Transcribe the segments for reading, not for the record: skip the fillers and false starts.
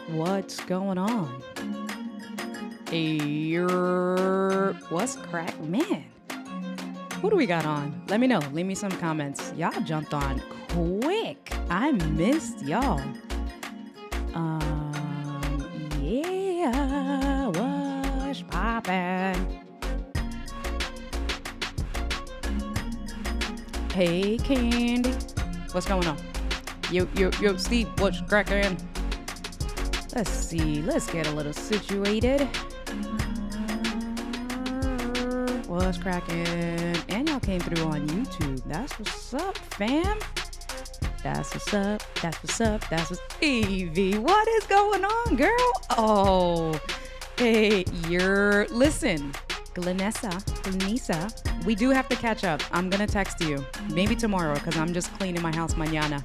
What's going on? What's crack? Man, who do we got on? Let me know. Leave me some comments. Y'all jumped on quick. I missed y'all. Yeah, what's poppin'? Hey, Candy. What's going on? Yo, Steve, what's crackin'? Let's see. Let's get a little situated. What's cracking? And y'all came through on YouTube. That's what's up, fam. That's what's up. That's what's up. That's what's Evie. What is going on, girl? Oh, hey, listen, Glenessa, we do have to catch up. I'm gonna text you maybe tomorrow because I'm just cleaning my house mañana.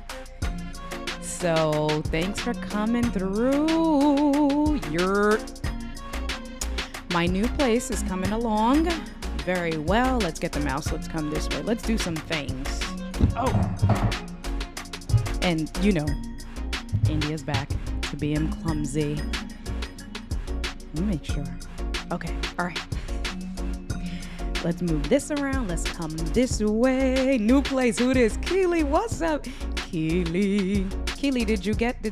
So thanks for coming through. My new place is coming along very well. Let's get the mouse. Let's come this way. Let's do some things. Oh. And you know, India's back to being clumsy. Let me make sure. Okay. All right. Let's move this around. Let's come this way. New place. Who it is? Keely, what's up? Keely, did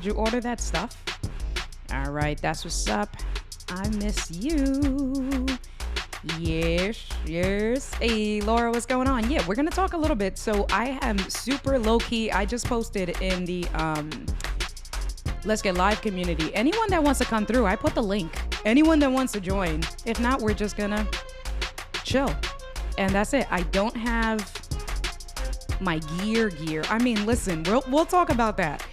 you order that stuff? All right, that's what's up. I miss you. Yes. Hey, Laura, what's going on? Yeah, we're going to talk a little bit. So I am super low-key. I just posted in the Let's Get Live community. Anyone that wants to come through, I put the link. Anyone that wants to join. If not, we're just going to chill. And that's it. I don't have my gear. I mean, listen, we'll talk about that,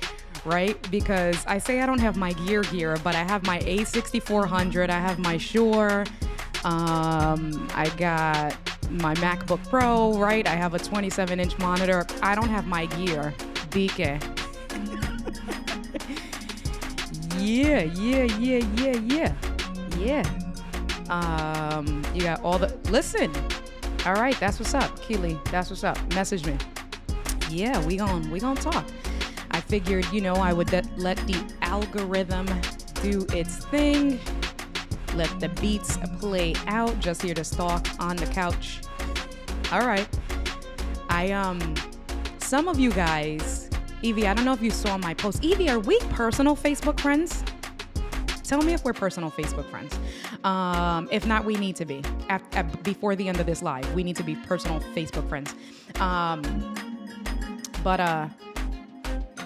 right? Because I say I don't have my gear, but I have my A6400. I have my Shure. I got my MacBook Pro, right? I have a 27-inch monitor. I don't have my gear. BK. Yeah. You got all the... Listen. All right, that's what's up, Keely. That's what's up. Message me. Yeah, we gon' talk. I figured, I would let the algorithm do its thing. Let the beats play out. Just here to stalk on the couch. All right. Some of you guys, Evie, I don't know if you saw my post. Evie, are we personal Facebook friends? Tell me if we're personal Facebook friends. If not, we need to be. Before the end of this live, we need to be personal Facebook friends.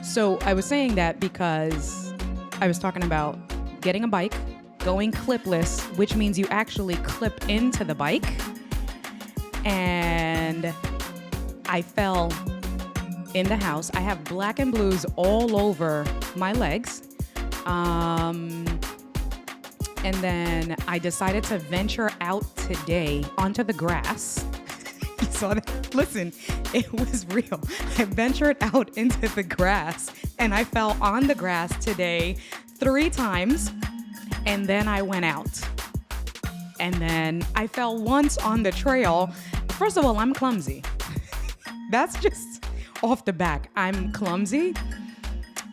So I was saying that because I was talking about getting a bike, going clipless, which means you actually clip into the bike. And I fell in the house. I have black and blues all over my legs. And then I decided to venture out today onto the grass. You saw that? Listen, it was real. I ventured out into the grass and I fell on the grass today 3 times. And then I went out. And then I fell once on the trail. First of all, I'm clumsy. That's just off the back. I'm clumsy.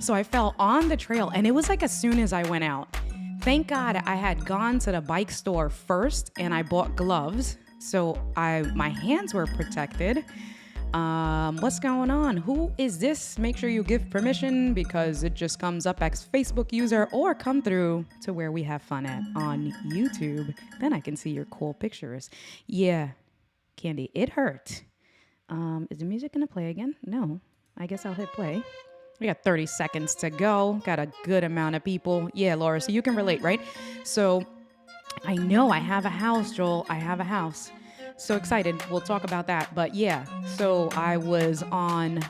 So I fell on the trail and it was like as soon as I went out. Thank God I had gone to the bike store first and I bought gloves. So my hands were protected. What's going on? Who is this? Make sure you give permission because it just comes up as Facebook user or come through to where we have fun at on YouTube. Then I can see your cool pictures. Yeah, Candy, it hurt. Is the music gonna play again? No, I guess I'll hit play. We got 30 seconds to go. Got a good amount of people. Yeah, Laura, so you can relate, right? So I know I have a house, Joel. I have a house. So excited. We'll talk about that. But yeah, so I was on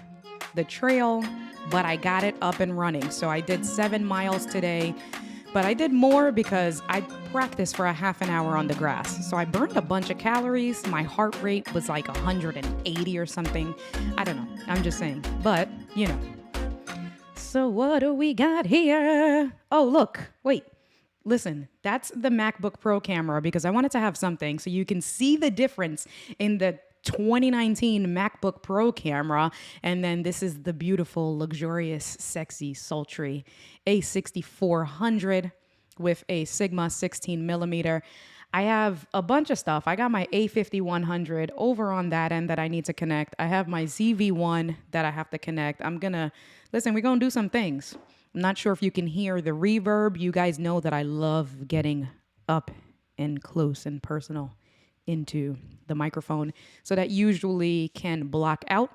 the trail, but I got it up and running. So I did 7 miles today, but I did more because I practiced for a half an hour on the grass. So I burned a bunch of calories. My heart rate was like 180 or something. I don't know. I'm just saying. But, So what do we got here? Oh, look. Wait. Listen, that's the MacBook Pro camera because I wanted to have something so you can see the difference in the 2019 MacBook Pro camera. And then this is the beautiful, luxurious, sexy, sultry A6400 with a Sigma 16 millimeter. I have a bunch of stuff. I got my A5100 over on that end that I need to connect. I have my ZV1 that I have to connect. Listen, we're going to do some things. I'm not sure if you can hear the reverb. You guys know that I love getting up and close and personal into the microphone. So that usually can block out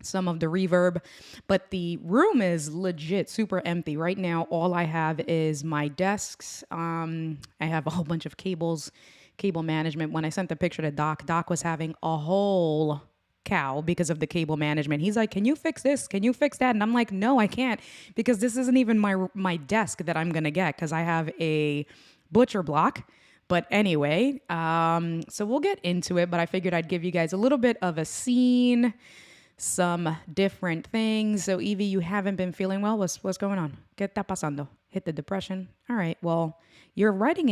some of the reverb. But the room is legit super empty. Right now, all I have is my desks. I have a whole bunch of cables, cable management. When I sent the picture to Doc was having a whole cow because of the cable management. He's like, can you fix this? Can you fix that? And I'm like, no, I can't, because this isn't even my desk that I'm gonna get, because I have a butcher block. But anyway, so we'll get into it, but I figured I'd give you guys a little bit of a scene, some different things. So Evie, you haven't been feeling well. What's going on? ¿Qué está pasando? Hit the depression. All right, well, you're piloting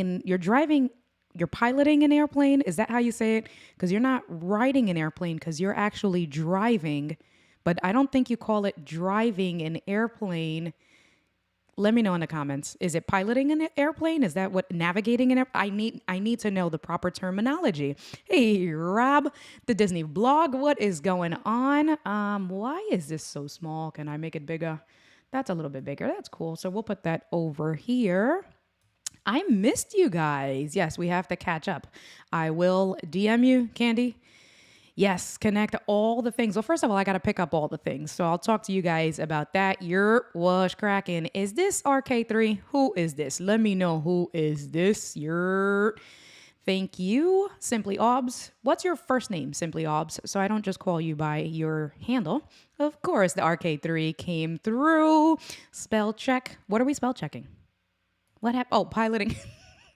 an airplane. Is that how you say it? Because you're not riding an airplane, because you're actually driving. But I don't think you call it driving an airplane. Let me know in the comments. Is it piloting an airplane? Is that what navigating an airplane? I need to know the proper terminology. Hey, Rob, the Disney blog. What is going on? Why is this so small? Can I make it bigger? That's a little bit bigger. That's cool. So we'll put that over here. I missed you guys. Yes, we have to catch up. I will DM you, Candy. Yes, connect all the things. Well, first of all, I got to pick up all the things. So I'll talk to you guys about that. What's cracking? Is this RK3? Who is this? Let me know who is this. Thank you, Simply Obs. What's your first name, Simply Obs? So I don't just call you by your handle. Of course, the RK3 came through. Spell check. What are we spell checking? What happened? Oh, piloting.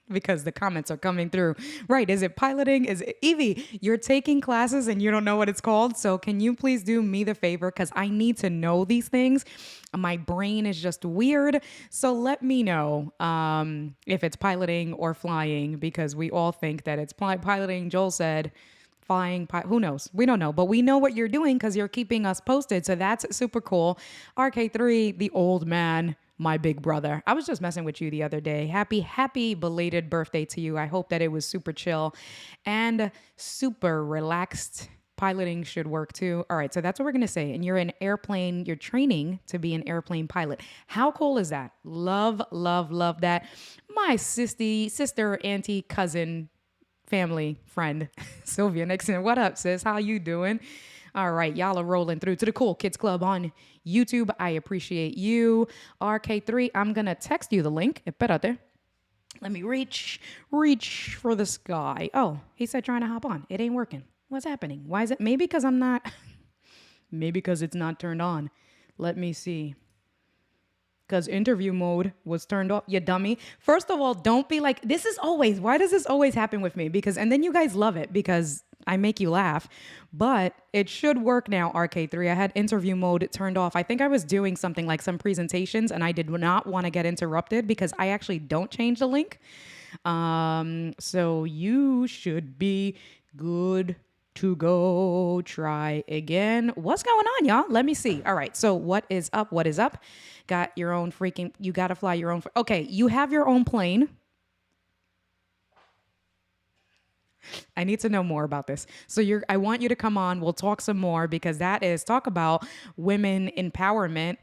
Because the comments are coming through. Right. Is it piloting? Is it Evie? You're taking classes and you don't know what it's called. So can you please do me the favor? Because I need to know these things. My brain is just weird. So let me know if it's piloting or flying, because we all think that it's piloting. Joel said flying. Who knows? We don't know. But we know what you're doing because you're keeping us posted. So that's super cool. RK3, the old man. My big brother. I was just messing with you the other day. Happy belated birthday to you. I hope that it was super chill and super relaxed. Piloting should work too. All right, so that's what we're going to say. And you're training to be an airplane pilot. How cool is that? Love that. My sister, auntie, cousin, family, friend, Sylvia Nixon. What up, sis? How you doing? All right, y'all are rolling through to the Cool Kids Club on YouTube. I appreciate you. RK3, I'm going to text you the link. Espérate. Let me reach for the sky. Oh, he said trying to hop on. It ain't working. What's happening? Why is it? Maybe because it's not turned on. Let me see. Because interview mode was turned off. You dummy. First of all, don't be like, why does this always happen with me? And then you guys love it because I make you laugh, but it should work now, RK3. I had interview mode turned off. I think I was doing something like some presentations and I did not want to get interrupted because I actually don't change the link. So you should be good to go. Try again. What's going on, y'all? Let me see. All right. So what is up? Got your own you got to fly your own. Okay. You have your own plane. I need to know more about this. So I want you to come on. We'll talk some more because talk about women empowerment.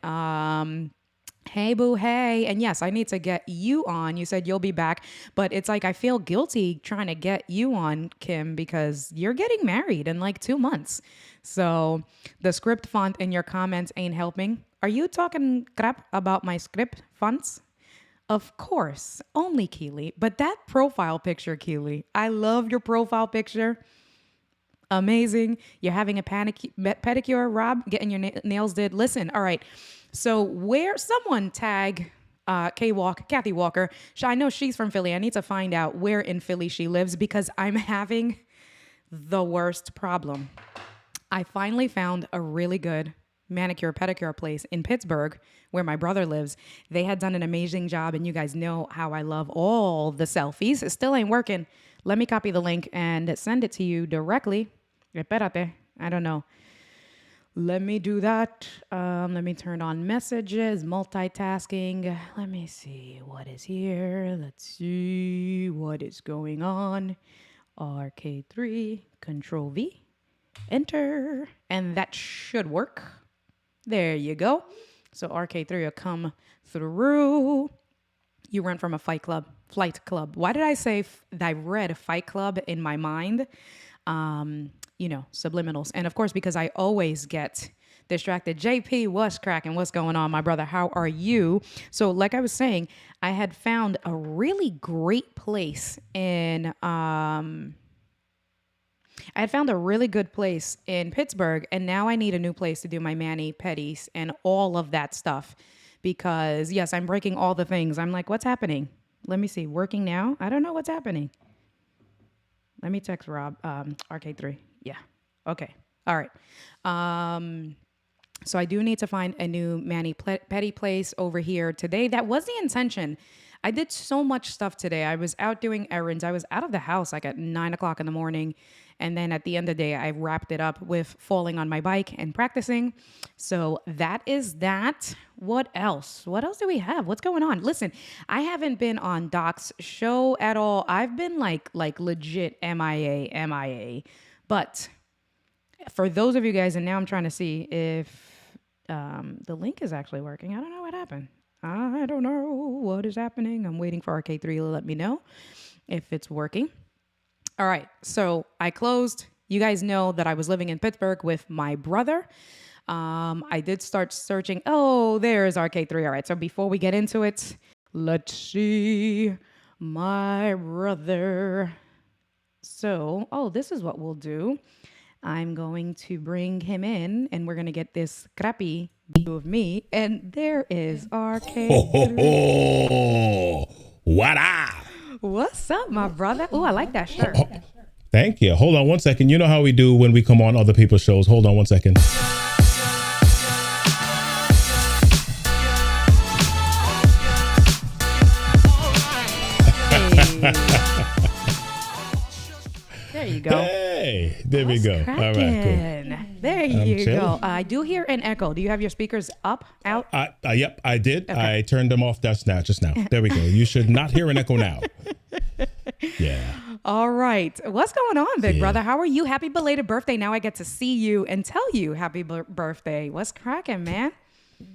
Hey, boo, hey. And yes, I need to get you on. You said you'll be back, but it's like I feel guilty trying to get you on, Kim, because you're getting married in like 2 months. So the script font in your comments ain't helping. Are you talking crap about my script fonts? Of course, only Keely. But that profile picture, Keely, I love your profile picture. Amazing. You're having a pedicure, Rob, getting your nails did. Listen, all right. So someone tag Kathy Walker. I know she's from Philly. I need to find out where in Philly she lives because I'm having the worst problem. I finally found a really good manicure pedicure place in Pittsburgh, where my brother lives. They had done an amazing job, and you guys know how I love all the selfies. It still ain't working. Let me copy the link and send it to you directly. Espérate. I don't know. Let me do that. Let me turn on messages, multitasking. Let me see what is here. Let's see what is going on. RK3, Control V, enter, and that should work. There you go. So RK3 will come through. You run from a flight club. Why did I say I read Fight Club in my mind? Subliminals. And of course, because I always get distracted. JP, what's cracking? What's going on, my brother? How are you? So like I was saying, I had found a really great place in, I had found a really good place in Pittsburgh, and now I need a new place to do my mani, pedis, and all of that stuff. Because yes, I'm breaking all the things. I'm like, what's happening? Let me see. Working now? I don't know what's happening. Let me text Rob, RK3. Yeah. Okay. All right. So I do need to find a new mani pedi place over here today. That was the intention. I did so much stuff today. I was out doing errands. I was out of the house like at 9 o'clock in the morning. And then at the end of the day, I wrapped it up with falling on my bike and practicing. So that is that. What else? What else do we have? What's going on? Listen, I haven't been on Doc's show at all. I've been like legit MIA. But for those of you guys, and now I'm trying to see if the link is actually working. I don't know what happened. I don't know what is happening. I'm waiting for RK3 to let me know if it's working. All right, so I closed. You guys know that I was living in Pittsburgh with my brother. I did start searching. Oh, there's RK3. All right, so before we get into it, let's see my brother. So, this is what we'll do. I'm going to bring him in, and we're going to get this crappy view of me. And there is RK3. What up? What's up, my brother? Oh, I like that shirt. Thank you. Hold on one second. You know how we do when we come on other people's shows. Hold on one second. Hey. There you go. Hey, there we go. Cracking? All right, cool. There you go. I do hear an echo. Do you have your speakers up, out? Yep, I did. Okay. I turned them off just now. There we go. You should not hear an echo now. Yeah. All right. What's going on, big brother? How are you? Happy belated birthday. Now I get to see you and tell you happy birthday. What's cracking, man?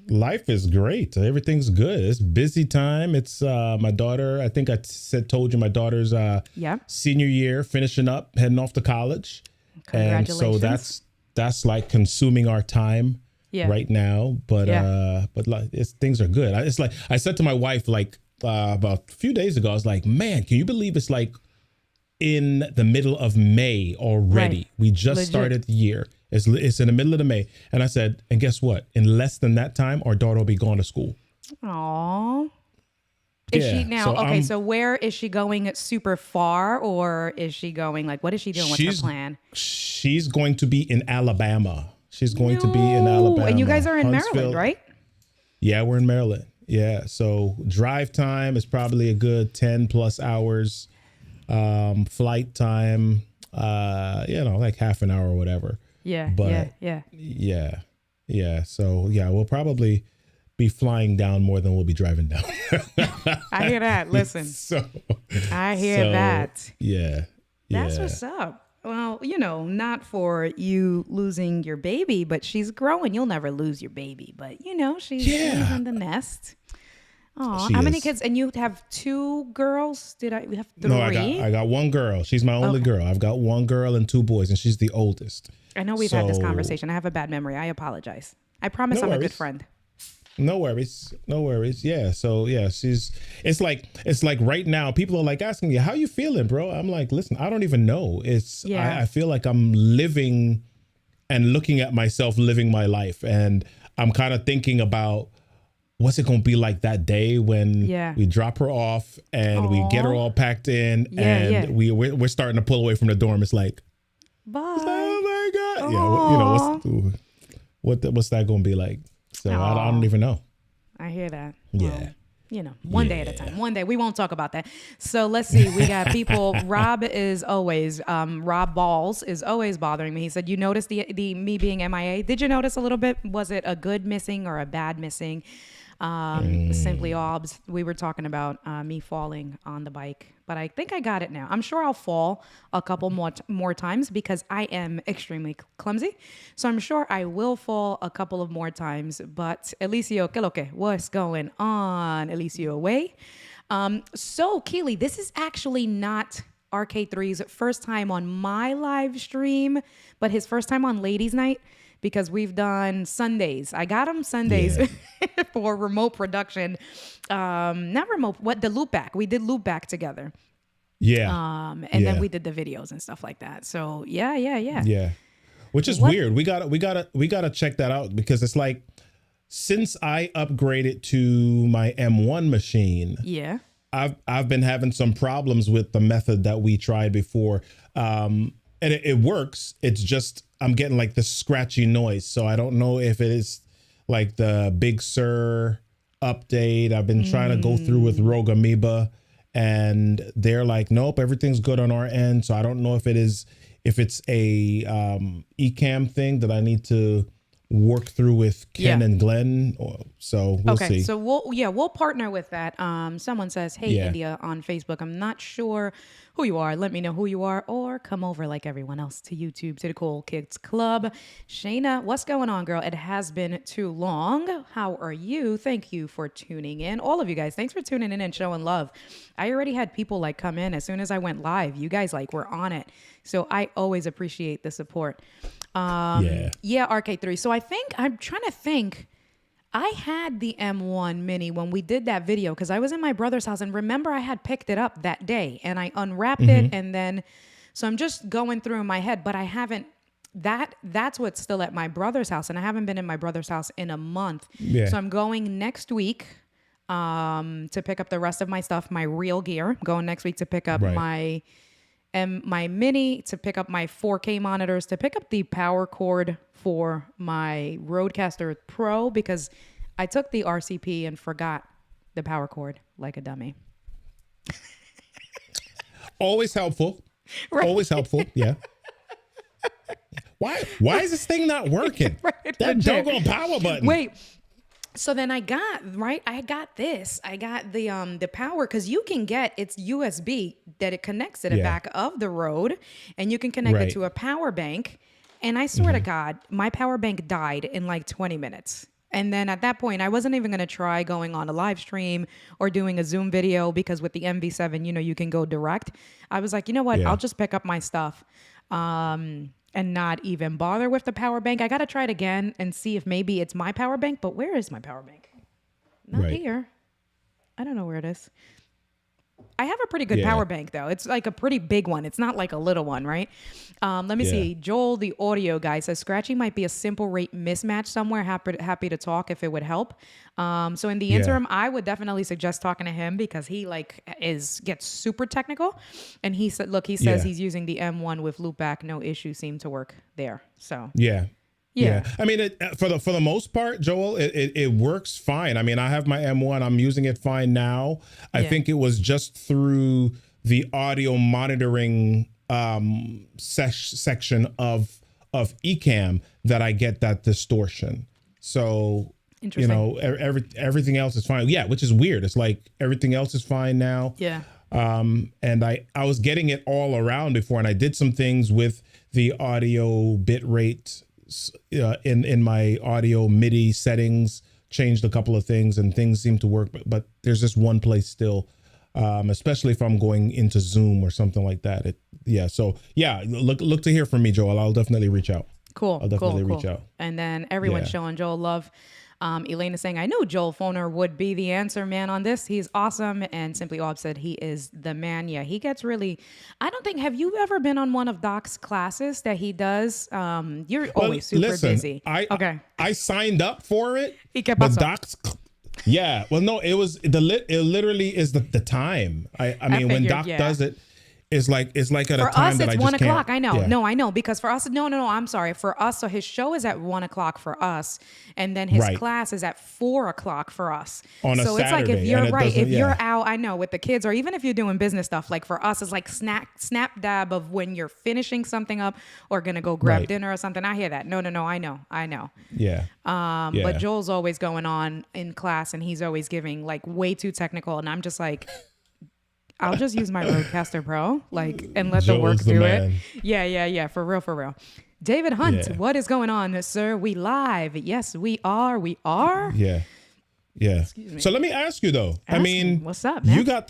Life is great. Everything's good. It's busy time. It's my daughter. I think I told you my daughter's senior year, finishing up, heading off to college. Congratulations. And so that's like consuming our time right now. But things are good. It's like I said to my wife about a few days ago. I was like, man, can you believe it's like in the middle of May already? Right. We just started the year. It's in the middle of the May. And I said, and guess what? In less than that time, our daughter will be going to school. Aww. Is she now, so where is she going? Super far, or is she going, what is she doing? What's her plan? She's going to be in Alabama. She's going to be in Alabama. And you guys are in Huntsville. Maryland, right? Yeah, we're in Maryland. Yeah. So drive time is probably a good 10 plus hours. Flight time, like half an hour or whatever. Yeah. So we'll probably be flying down more than we'll be driving down. I hear that. Listen. I hear that. Yeah. That's what's up. Well, not for you losing your baby, but she's growing. You'll never lose your baby, but she's in the nest. Oh, how many kids? And you have 2 girls? We have 3? No, I got 1 girl. She's my only girl. I've got 1 girl and 2 boys, and she's the oldest. I know we've had this conversation. I have a bad memory. I apologize. I promise I'm a good friend. No worries. Yeah. So it's like right now people are like asking me, how you feeling, bro? I'm like, listen, I don't even know. I feel like I'm living and looking at myself living my life. And I'm kind of thinking about, what's it going to be like that day when we drop her off and we get her all packed in and we're starting to pull away from the dorm. It's like, bye. oh my God. Aww. Yeah. what's that going to be like? So I don't even know. I hear that. Yeah. Well, one day at a time. One day. We won't talk about that. So let's see. We got people. Rob Balls is always bothering me. He said, you noticed the me being MIA. Did you notice a little bit? Was it a good missing or a bad missing? Simply Obs, we were talking about me falling on the bike, but I think I got it now. I'm sure I'll fall a couple more times because I am extremely clumsy. So I'm sure I will fall a couple of more times. But Elicio, que lo que? What's going on, Elicio? Away. So Keely, this is actually not RK3's first time on my live stream, but his first time on Ladies Night. Because we've done Sundays. I got him Sundays for remote production. Not remote, the loopback. We did loopback together. Yeah. Then we did the videos and stuff like that. So yeah. Yeah. Which is weird. We gotta check that out because it's like since I upgraded to my M1 machine. Yeah. I've been having some problems with the method that we tried before. And it works. It's just I'm getting like this scratchy noise. So I don't know if it is like the Big Sur update. I've been trying to go through with Rogue Amoeba and they're like, nope, everything's good on our end. So I don't know if it's a Ecamm thing that I need to work through with Ken and Glenn. So we'll see. So we'll partner with that. Someone says, hey, India on Facebook. I'm not sure who you are. Let me know who you are or come over like everyone else to YouTube, to the Cool Kids Club. Shayna, what's going on, girl? It has been too long. How are you? Thank you for tuning in. All of you guys, thanks for tuning in and showing love. I already had people like come in as soon as I went live. You guys like were on it. So I always appreciate the support. Yeah, RK3. So I'm trying to think. I had the M1 Mini when we did that video because I was in my brother's house and remember I had picked it up that day and I unwrapped it and then, so I'm just going through in my head, but I haven't, that's what's still at my brother's house and I haven't been in my brother's house in a month. Yeah. So I'm going next week to pick up the rest of my stuff, my real gear. I'm going next week to pick up my Mini, to pick up my 4K monitors, to pick up the power cord for my Rodecaster Pro because I took the RCP and forgot the power cord like a dummy. Always helpful. Right. Always helpful. Yeah. Why is this thing not working? That doggone power button. Wait. So then I got the power because you can get it's USB that it connects to the back of the Rode and you can connect it to a power bank. And I swear to God, my power bank died in like 20 minutes. And then at that point, I wasn't even going to try going on a live stream or doing a Zoom video because with the MV7, you can go direct. I was like, you know what? I'll just pick up my stuff and not even bother with the power bank. I got to try it again and see if maybe it's my power bank. But where is my power bank? Not here. I don't know where it is. I have a pretty good power bank, though. It's like a pretty big one. It's not like a little one, right? Let me see. Joel, the audio guy, says scratching might be a simple rate mismatch somewhere. Happy to talk if it would help. So in the interim, I would definitely suggest talking to him because he gets super technical. And he said, look, he says he's using the M1 with loopback. No issue seem to work there. So yeah. I mean, for the most part, Joel, it works fine. I mean, I have my M1. I'm using it fine now. I think it was just through the audio monitoring section of Ecamm that I get that distortion. So, everything else is fine. Yeah, which is weird. It's like everything else is fine now. Yeah. And I was getting it all around before, and I did some things with the audio bit rate in my audio MIDI settings, changed a couple of things and things seem to work, but there's just one place still, especially if I'm going into Zoom or something like that. Look to hear from me, Joel. I'll definitely reach out. Cool. I'll definitely reach out. And then everyone's showing Joel love. Elaine is saying, I knew Joel Foner would be the answer man on this. He's awesome. And Simply Ob said he is the man. Yeah, he gets really, have you ever been on one of Doc's classes that he does? You're always super busy. I signed up for it. He kept on. Doc's, it literally is the time. I mean, when Doc does it, it's like at for a time us, that it's I just 1 o'clock. can't. I know. Yeah. No, I know. Because for us, no. I'm sorry. For us, so his show is at 1 o'clock for us, and then his Right. class is at 4 o'clock for us. On a so it's like if Saturday, you're and it right, doesn't- if you're yeah. out, I know, with the kids, or even if you're doing business stuff, like for us, it's like snap dab of when you're finishing something up or gonna go grab Right. dinner or something. I hear that. No. I know. Yeah. Yeah. But Joel's always going on in class, and he's always giving like way too technical, and I'm just like, I'll just use my Rodecaster Pro, like, and let the work Joel's the do man. it. Yeah, for real. David Hunt, Yeah. what is going on, sir? We live. Yes, we are. Yeah. Yeah. So let me ask you though. Ask I mean, me. What's up, man? You got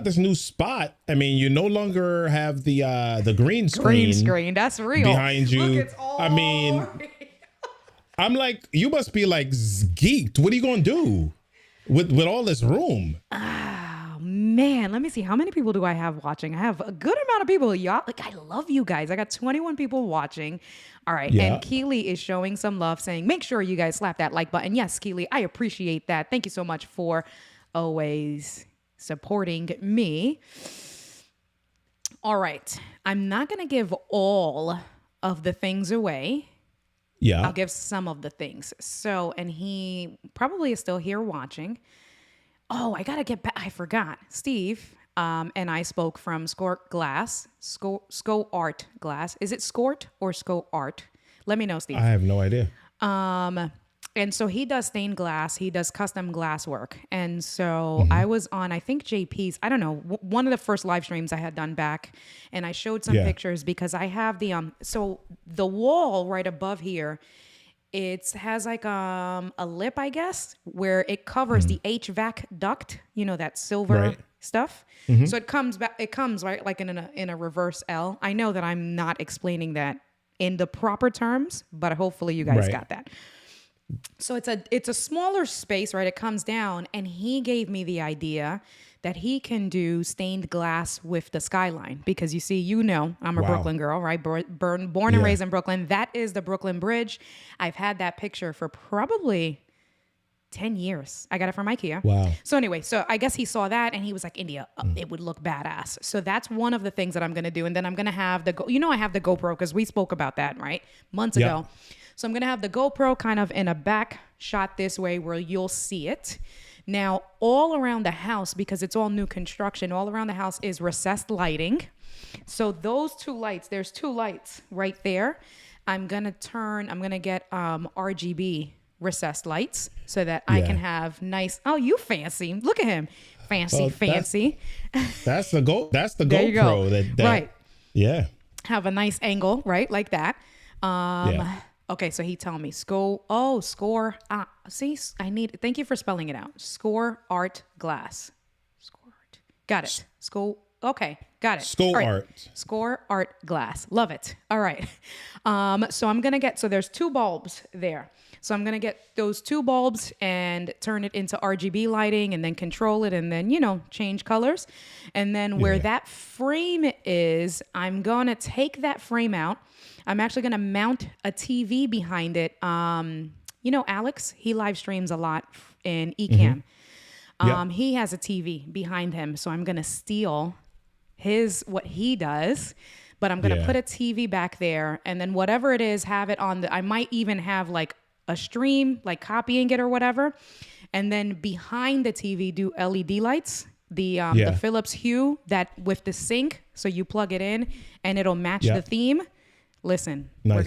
this new spot. I mean, you no longer have the green screen, Green screen. That's real. behind you. Look, it's all I mean, I'm like, you must be like geeked. What are you gonna do with all this room? Man, let me see. How many people do I have watching? I have a good amount of people. Y'all, like, I love you guys. I got 21 people watching. All right. Yeah. And Keely is showing some love, saying, make sure you guys slap that like button. Yes, Keely, I appreciate that. Thank you so much for always supporting me. All right. I'm not going to give all of the things away. Yeah. I'll give some of the things. So, and he probably is still here watching. Oh, I got to get back. I forgot. Steve and I spoke from Skort Glass, Sco Art Glass. Is it Skort or Sco Art? Let me know, Steve. I have no idea. And so he does stained glass. He does custom glass work. And so I was on, I think, JP's, I don't know, one of the first live streams I had done back. And I showed some pictures because I have the, so the wall right above here, it has like a lip, I guess, where it covers the HVAC duct, you know, that silver stuff. So it comes back, right, like in a reverse L. I know that I'm not explaining that in the proper terms, but hopefully you guys got that. So it's a smaller space, right? It comes down, and he gave me the idea that he can do stained glass with the skyline because I'm a Brooklyn girl, right? Born and raised in Brooklyn. That is the Brooklyn Bridge. I've had that picture for probably 10 years. I got it from IKEA. Wow. So anyway, so I guess he saw that and he was like, India, it would look badass. So that's one of the things that I'm going to do. And then I'm going to have I have the GoPro because we spoke about that, right? Months ago. So I'm going to have the GoPro kind of in a back shot this way where you'll see it. Now, all around the house, because it's all new construction, all around the house is recessed lighting. So those two lights, there's two lights right there. I'm going to get RGB recessed lights so that I can have nice, you fancy. Look at him. Fancy. That's the GoPro. There you go. That, right. Yeah. Have a nice angle, right? Like that. Okay, so he telling me score. Thank you for spelling it out. Score Art Glass. Score Art. Got it. Okay, got it. Score Art Glass. Love it. All right. So I'm going to get, there's two bulbs there. So I'm going to get those two bulbs and turn it into RGB lighting and then control it and then, change colors. And then where that frame is, I'm going to take that frame out. I'm actually going to mount a TV behind it. Alex, he live streams a lot in Ecamm. He has a TV behind him. So I'm going to steal what he does, but I'm going to put a TV back there. And then whatever it is, have it on I might even have like a stream, like copying it or whatever. And then behind the TV, do LED lights, the Philips Hue that with the sync. So you plug it in and it'll match the theme. Listen, nice.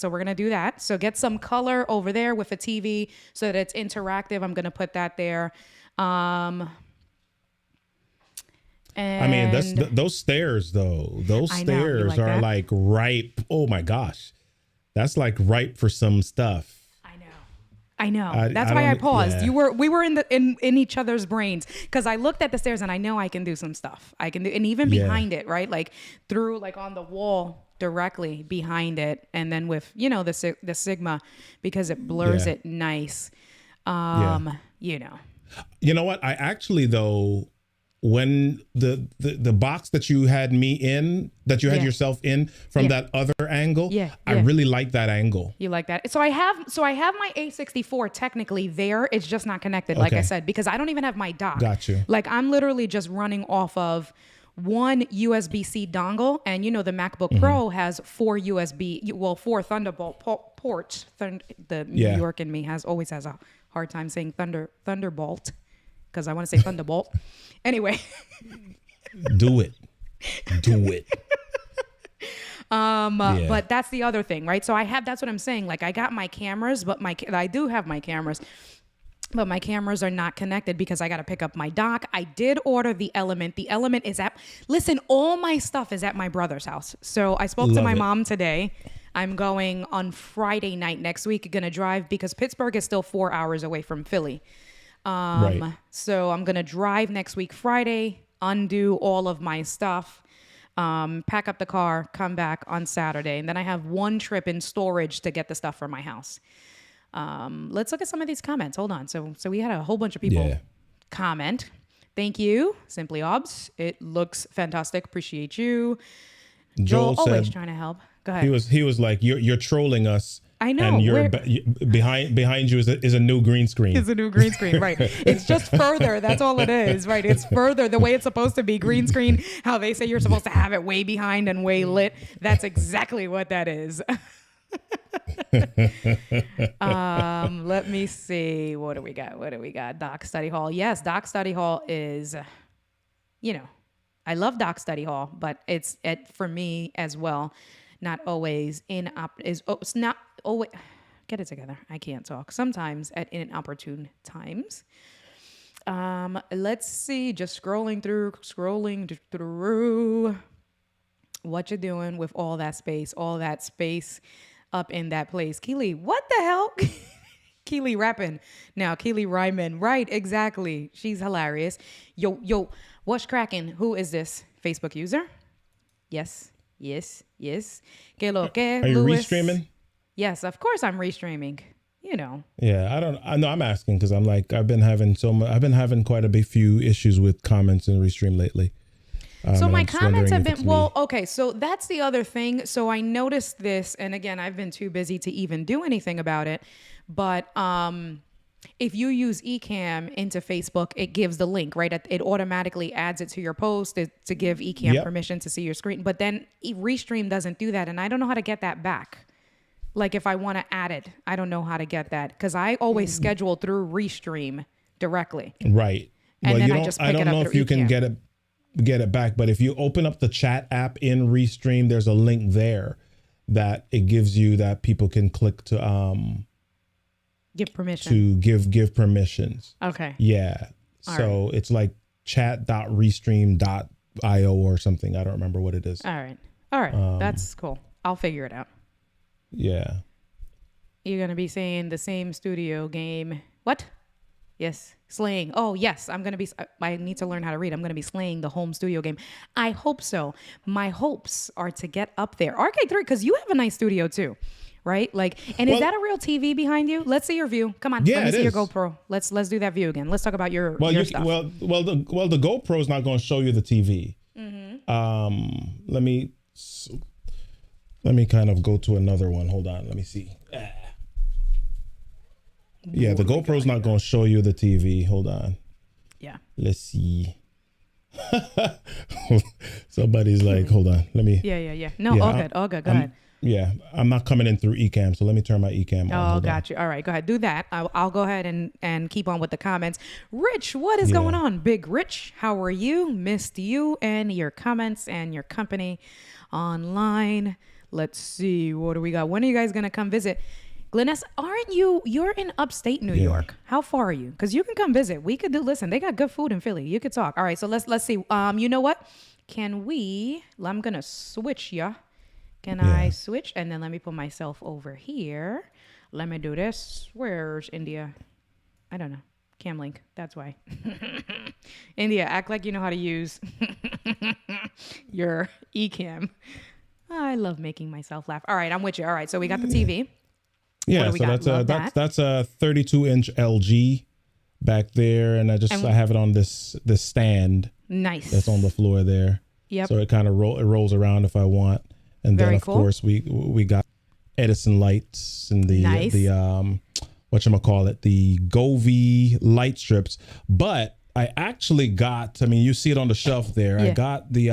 we're gonna do that. So get some color over there with a TV so that it's interactive. I'm gonna put that there. And I mean, those stairs though. Those stairs are like ripe. Oh my gosh, that's like ripe for some stuff. I know. That's why I paused. Yeah. We were in each other's brains because I looked at the stairs and I know I can do some stuff. I can do, and even behind it, right? Like through, like on the wall directly behind it, and then with the Sigma because it blurs it nice. You know what? I actually though. When the box that you had had yourself in from that other angle, I really like that angle. You like that? So I have my A64 technically there. It's just not connected, like I said, because I don't even have my dock. Got you. Like I'm literally just running off of one USB-C dongle, and you know the MacBook Pro has four Thunderbolt ports. The New York in me always has a hard time saying Thunderbolt because I want to say Thunderbolt. Anyway, do it. But that's the other thing, right? So that's what I'm saying. Like I got my cameras, but I do have my cameras, but my cameras are not connected because I got to pick up my dock. I did order the Element. The Element is all my stuff is at my brother's house. So I spoke to my mom today. I'm going on Friday night next week, going to drive because Pittsburgh is still 4 hours away from Philly. Right. So I'm going to drive next week, Friday, undo all of my stuff. Pack up the car, come back on Saturday. And then I have one trip in storage to get the stuff for my house. Let's look at some of these comments. Hold on. So we had a whole bunch of people comment. Thank you, Simply Obs. It looks fantastic. Appreciate you. Joel always trying to help. Go ahead. He was like, you're trolling us. I know. And behind you is a new green screen. It's a new green screen, right? It's just further. That's all it is, right? It's further the way it's supposed to be. Green screen, how they say you're supposed to have it way behind and way lit. That's exactly what that is. Let me see. What do we got? Doc Study Hall. Yes, Doc Study Hall is, I love Doc Study Hall, but it's for me as well. Not always it's not always. Get it together. I can't talk. Sometimes at inopportune times. Let's see. Just scrolling through. What you're doing with all that space up in that place. Keely, what the hell? Keely rapping. Now, Keely Ryman. Right, exactly. She's hilarious. Yo, what's cracking? Who is this Facebook user? Yes. Que lo que, Are you Louis? restreaming? Yes, of course I'm restreaming. Yeah, I know I'm asking because I'm like, I've been having quite a few issues with comments in Restream lately. So my comments have been, okay, so that's the other thing. So I noticed this, and again, I've been too busy to even do anything about it. But if you use Ecamm into Facebook, it gives the link, right? It automatically adds it to your post to give Ecamm permission to see your screen. But then Restream doesn't do that, and I don't know how to get that back. Like if I want to add it, I don't know how to get that because I always schedule through Restream directly. Right. And then I just pick it up. I don't know if you can get it back, but if you open up the chat app in Restream, there's a link there that it gives you that people can click to give permission to give permissions. Okay. Yeah. So it's like chat.restream.io or something. I don't remember what it is. All right. That's cool. I'll figure it out. Yeah. You're going to be saying the same studio game. What? Yes. Slaying. Oh, yes. I need to learn how to read. I'm going to be slaying the home studio game. I hope so. My hopes are to get up there. Arcade 3, because you have a nice studio too, right? Is that a real TV behind you? Let's see your view. Come on. Let me see your GoPro. Let's do that view again. Let's talk about your stuff. The GoPro is not going to show you the TV. Mm-hmm. Let me kind of go to another one. Hold on. Let me see. Yeah, the GoPro's not going to show you the TV. Hold on. Yeah. Let's see. Somebody's like, hold on. Let me. Yeah. No, yeah, all good. Go ahead. Yeah, I'm not coming in through Ecamm, so let me turn my Ecamm on. Oh, got you. All right, go ahead. Do that. I'll go ahead and keep on with the comments. Rich, what is going on? Big Rich, how are you? Missed you and your comments and your company online. Let's see. What do we got? When are you guys going to come visit? Gleness, you're in upstate New York. How far are you? Because you can come visit. We could listen, they got good food in Philly. You could talk. All right, so let's see. You know what? I'm going to switch ya. I switch? And then let me put myself over here. Let me do this. Where's India? I don't know. Camlink. That's why. India, act like you know how to use your Ecamm. I love making myself laugh. All right, I'm with you. All right, so we got the TV. Yeah, so that's a 32-inch LG back there, and I have it on this stand. Nice. That's on the floor there. Yep. So it kind of rolls around if I want, and then of course we got Edison lights and the whatchamacallit, the Govee light strips. But I actually got, I mean, you see it on the shelf there. I got the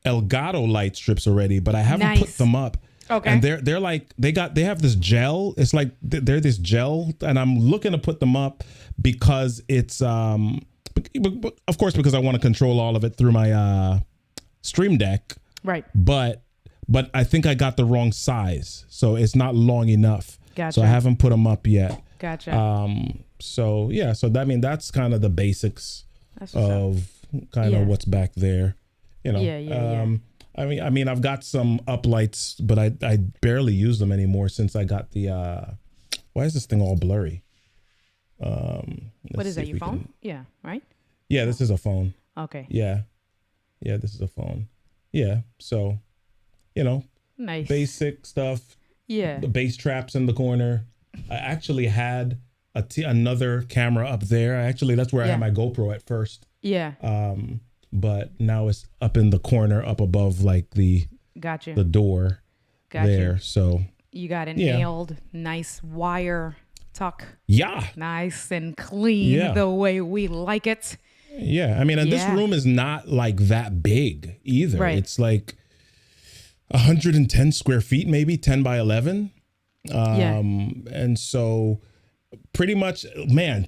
Elgato light strips already, but I haven't put them up. Okay. And they're like, they have this gel. It's like they're this gel, and I'm looking to put them up because it's of course, because I want to control all of it through my Stream Deck. Right. But I think I got the wrong size, so it's not long enough. Gotcha. So I haven't put them up yet. Gotcha. So yeah, so that, I mean, that's kind of the basics of kind of what's back there, you know. Yeah. I mean, I've got some uplights, but I barely use them anymore since I got the. Why is this thing all blurry? What is that? Your phone? Yeah. Right. Yeah, this is a phone. Okay. Yeah, this is a phone. Yeah, so, you know, nice basic stuff. Yeah. The bass traps in the corner. I actually had another camera up there. That's where I had my GoPro at first. Yeah. But now it's up in the corner, up above like the door there. So you got it nailed. Nice wire tuck. Yeah. Nice and clean the way we like it. Yeah. I mean, and this room is not like that big either. Right. It's like 110 square feet, maybe 10 by 11. And so pretty much, man,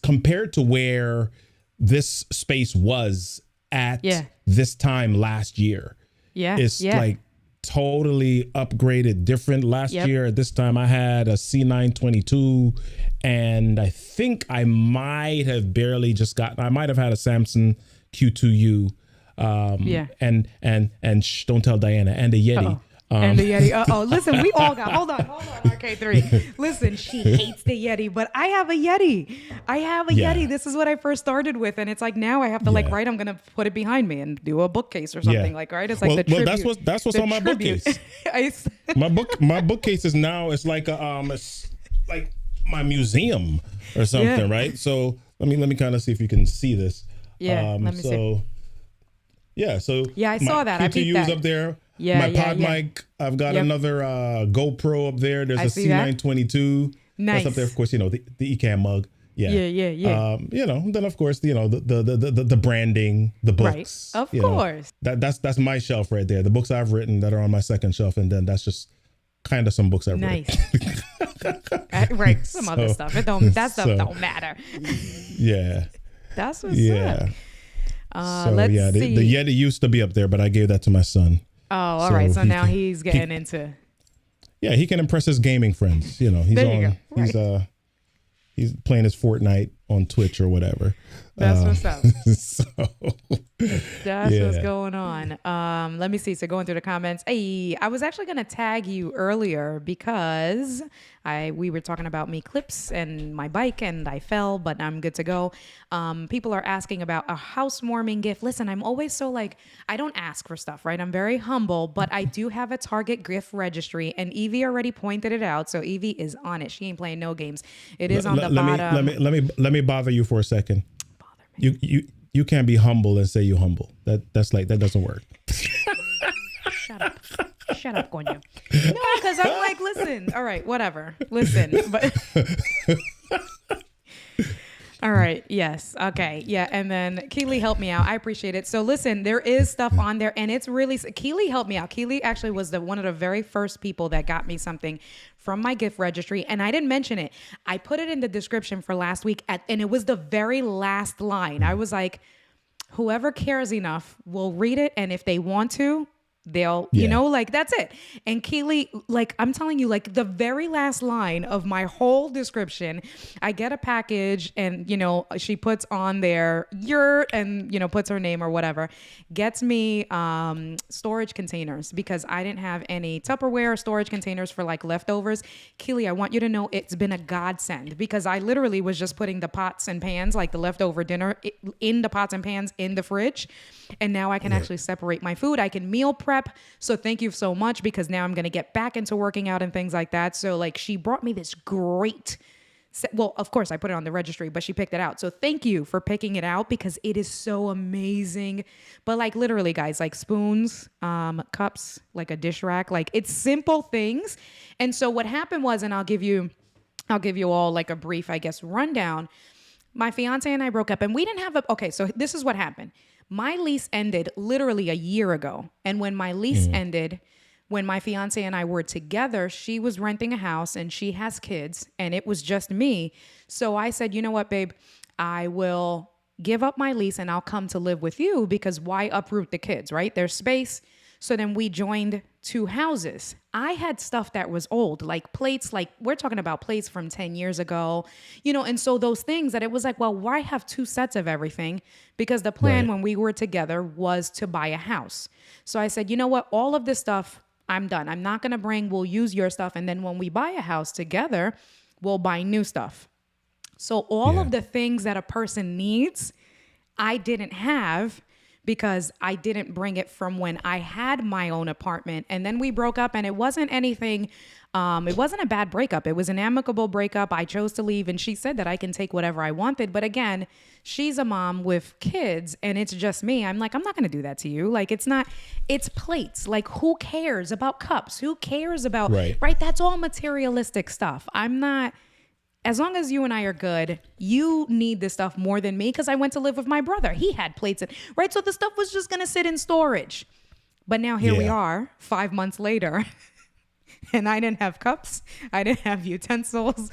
compared to where this space was at this time last year, it's like totally upgraded, different. Last year at this time I had a C922, and I think I might have had a Samsung Q2U, and don't tell Diana, and a Yeti. And the Yeti. Listen, we all got. Hold on, RK3. Listen, she hates the Yeti, but I have a Yeti. Yeti. This is what I first started with, and it's like now I have to I'm gonna put it behind me and do a bookcase or something right. It's like the tribute. Well, that's what's on my bookcase. my bookcase is now. It's like it's like my museum or something, right? So let me kind of see if you can see this. Yeah. Let me see. Yeah. So I saw that. I peeped that up there. Yeah, my pod mic. I've got another GoPro up there. There's a C922. Nice. That's up there, of course. You know, the Ecamm mug. Yeah. You know, then of course, you know, the branding, the books. Right. Of course. That's my shelf right there. The books I've written that are on my second shelf, and then that's just kind of some books I've written. Right. Some other stuff. That stuff don't matter. Yeah. That's what's up. Let's see. The Yeti used to be up there, but I gave that to my son. Oh, all right. So now he's getting into. Yeah, he can impress his gaming friends. You know, he's playing his Fortnite on Twitch or whatever. That's what's up. That's Yeah. what's going on. Let me see. So going through the comments. Hey, I was actually going to tag you earlier because we were talking about me clips and my bike and I fell, but I'm good to go. People are asking about a housewarming gift. Listen, I'm always so like, I don't ask for stuff, right? I'm very humble, but I do have a Target gift registry and Evie already pointed it out. So Evie is on it. She ain't playing no games. It is on the bottom. Let me bother you for a second. You can't be humble and say you humble. That doesn't work. Shut up, coño. No, because I'm like, listen. All right, whatever. Listen, but. All right. Yes. Okay. Yeah. And then Keely helped me out. I appreciate it. So listen, there is stuff on there and it's really, Keely helped me out. Keely actually was one of the very first people that got me something from my gift registry. And I didn't mention it. I put it in the description for last week and it was the very last line. I was like, whoever cares enough will read it. And if they want to, they'll, you know, like that's it. And Keely, like I'm telling you, like the very last line of my whole description, I get a package and, you know, she puts on there and, you know, puts her name or whatever, gets me storage containers because I didn't have any Tupperware storage containers for like leftovers. Keely, I want you to know it's been a godsend because I literally was just putting the pots and pans, like the leftover dinner in the pots and pans in the fridge. And now I can actually separate my food. I can meal prep. So thank you so much because now I'm going to get back into working out and things like that. So like she brought me this great set. Well, of course I put it on the registry, but she picked it out. So thank you for picking it out because it is so amazing. But like literally guys, like spoons, cups, like a dish rack, like it's simple things. And so what happened was, and I'll give you all like a brief, I guess, rundown. My fiance and I broke up, and we didn't have okay, so this is what happened. My lease ended literally a year ago. And when my lease ended, when my fiance and I were together, she was renting a house and she has kids, and it was just me. So I said, you know what, babe, I will give up my lease and I'll come to live with you, because why uproot the kids, right? There's space. So then we joined 2 houses. I had stuff that was old, like plates, like we're talking about plates from 10 years ago, and so those things that it was like, well, why have 2 sets of everything? Because the plan when we were together was to buy a house. So I said, you know what, all of this stuff, I'm done. I'm not going to bring, we'll use your stuff. And then when we buy a house together, we'll buy new stuff. So all of the things that a person needs, I didn't have, because I didn't bring it from when I had my own apartment. And then we broke up, and it wasn't anything, it wasn't a bad breakup. It was an amicable breakup. I chose to leave, and she said that I can take whatever I wanted. But again, she's a mom with kids, and it's just me. I'm like, I'm not going to do that to you. Like, it's plates. Like, who cares about cups? Who cares about, right? That's all materialistic stuff. I'm not. As long as you and I are good, you need this stuff more than me, because I went to live with my brother. He had plates, right? So the stuff was just going to sit in storage. But now here we are 5 months later, and I didn't have cups. I didn't have utensils.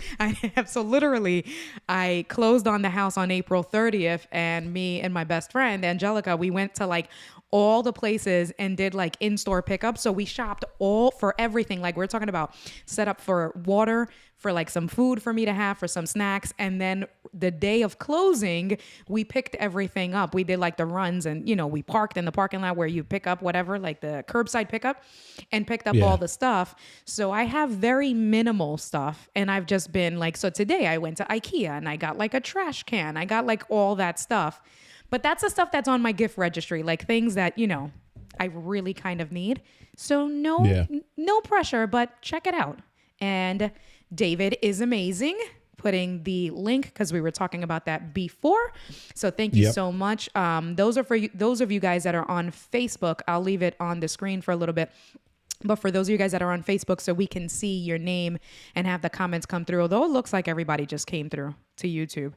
So literally, I closed on the house on April 30th, and me and my best friend, Angelica, we went to like all the places and did like in-store pickup. So we shopped all for everything. Like we're talking about set up for water, for like some food for me to have, for some snacks. And then the day of closing, we picked everything up. We did like the runs, and, we parked in the parking lot where you pick up whatever, like the curbside pickup, and picked up all the stuff. So I have very minimal stuff. And I've just been like, so today I went to IKEA and I got like a trash can. I got like all that stuff. But that's the stuff that's on my gift registry, like things that, I really kind of need. So no pressure, but check it out. And David is amazing, putting the link, because we were talking about that before. So thank you so much. Those are for you, those of you guys that are on Facebook. I'll leave it on the screen for a little bit. But for those of you guys that are on Facebook, so we can see your name and have the comments come through, although it looks like everybody just came through to YouTube.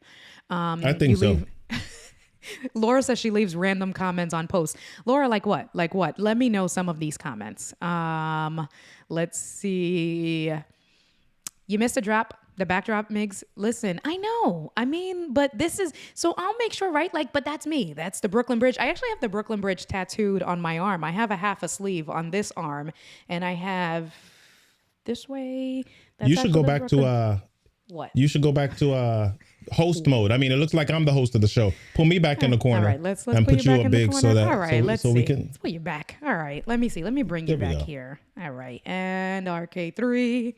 I think so. Laura says she leaves random comments on posts. Laura, like what? Like what? Let me know some of these comments. Let's see. You missed a drop. The backdrop, Migs. Listen, I know. I mean, but this is, so I'll make sure, right? Like, but that's me. That's the Brooklyn Bridge. I actually have the Brooklyn Bridge tattooed on my arm. I have a half a sleeve on this arm, and I have this way. That's you should go back to what? You should go back to host mode. I mean, it looks like I'm the host of the show. Put me back in the corner. All right, let's and put you a big so that all right, let's see. We can... Let's put you back. All right, let me see. Let me bring you back here. All right, and RK3.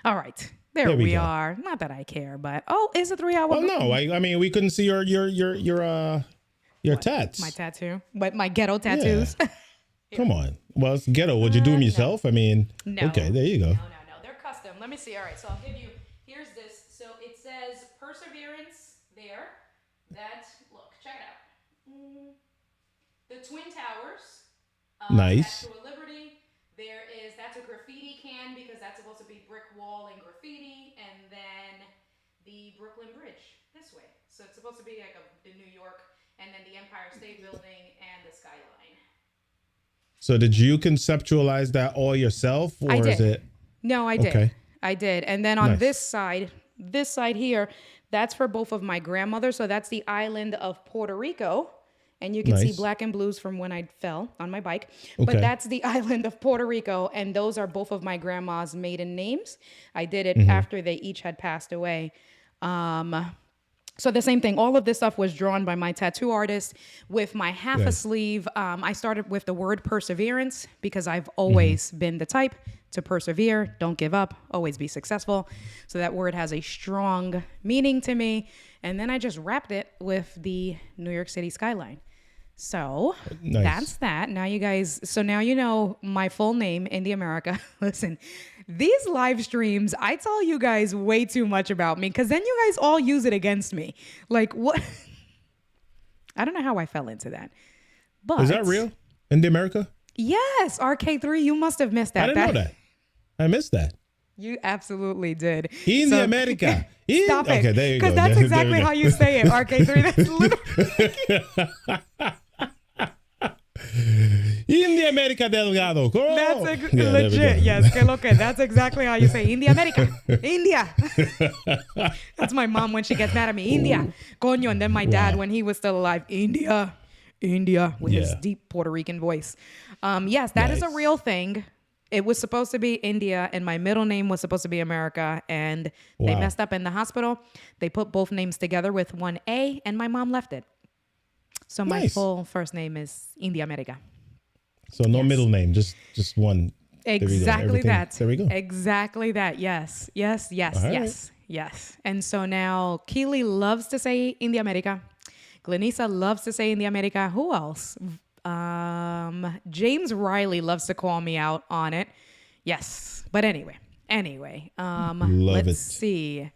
All right. There we are. Not that I care, but it's a 3-hour. Oh no, I mean, we couldn't see your tats. My tattoo, but my ghetto tattoos. Yeah. Come on. Well, it's ghetto. Would you do them yourself? I mean, no. Okay, there you go. No, they're custom. Let me see. All right, so I'll give you. Here's this. So it says perseverance there. Look, check it out. The Twin Towers. Nice. Statue of Liberty. That's a graffiti can, because that's supposed to be brick wall and graffiti, and then the Brooklyn Bridge this way. So it's supposed to be like the New York, and then the Empire State Building and the skyline. So did you conceptualize that all yourself, or I did. Is it? No, I did. Okay. I did. And then on this side here, that's for both of my grandmothers. So that's the island of Puerto Rico. And you can see black and blues from when I fell on my bike. Okay. But that's the island of Puerto Rico. And those are both of my grandma's maiden names. I did it after they each had passed away. So the same thing. All of this stuff was drawn by my tattoo artist with my half a sleeve. I started with the word perseverance, because I've always been the type to persevere, don't give up, always be successful. So that word has a strong meaning to me. And then I just wrapped it with the New York City skyline. So that's that. Now you guys, so now you know my full name, Indy America. Listen, these live streams, I tell you guys way too much about me, because then you guys all use it against me. Like, what? I don't know how I fell into that. But is that real? Indy America? Yes, RK3, you must have missed that. I didn't know that. I missed that. You absolutely did. India, America. Stop it. Okay, there you go. Because that's exactly how you say it, RK3. That's literally. India, America, Delgado. Oh. That's legit. Yes, que lo que. That's exactly how you say India, America. India. That's my mom when she gets mad at me. India. Coño. And then my dad, when he was still alive, India. India. With his deep Puerto Rican voice. Yes, that is a real thing. It was supposed to be India, and my middle name was supposed to be America, and they messed up in the hospital. They put both names together with one A, and my mom left it. So my full first name is India America. So no middle name, just one. Exactly that. There we go. Exactly that. Yes. Yes. And so now Keely loves to say India America. Glenisa loves to say India America. Who else? James Riley loves to call me out on it. Yes. But anyway, let's see.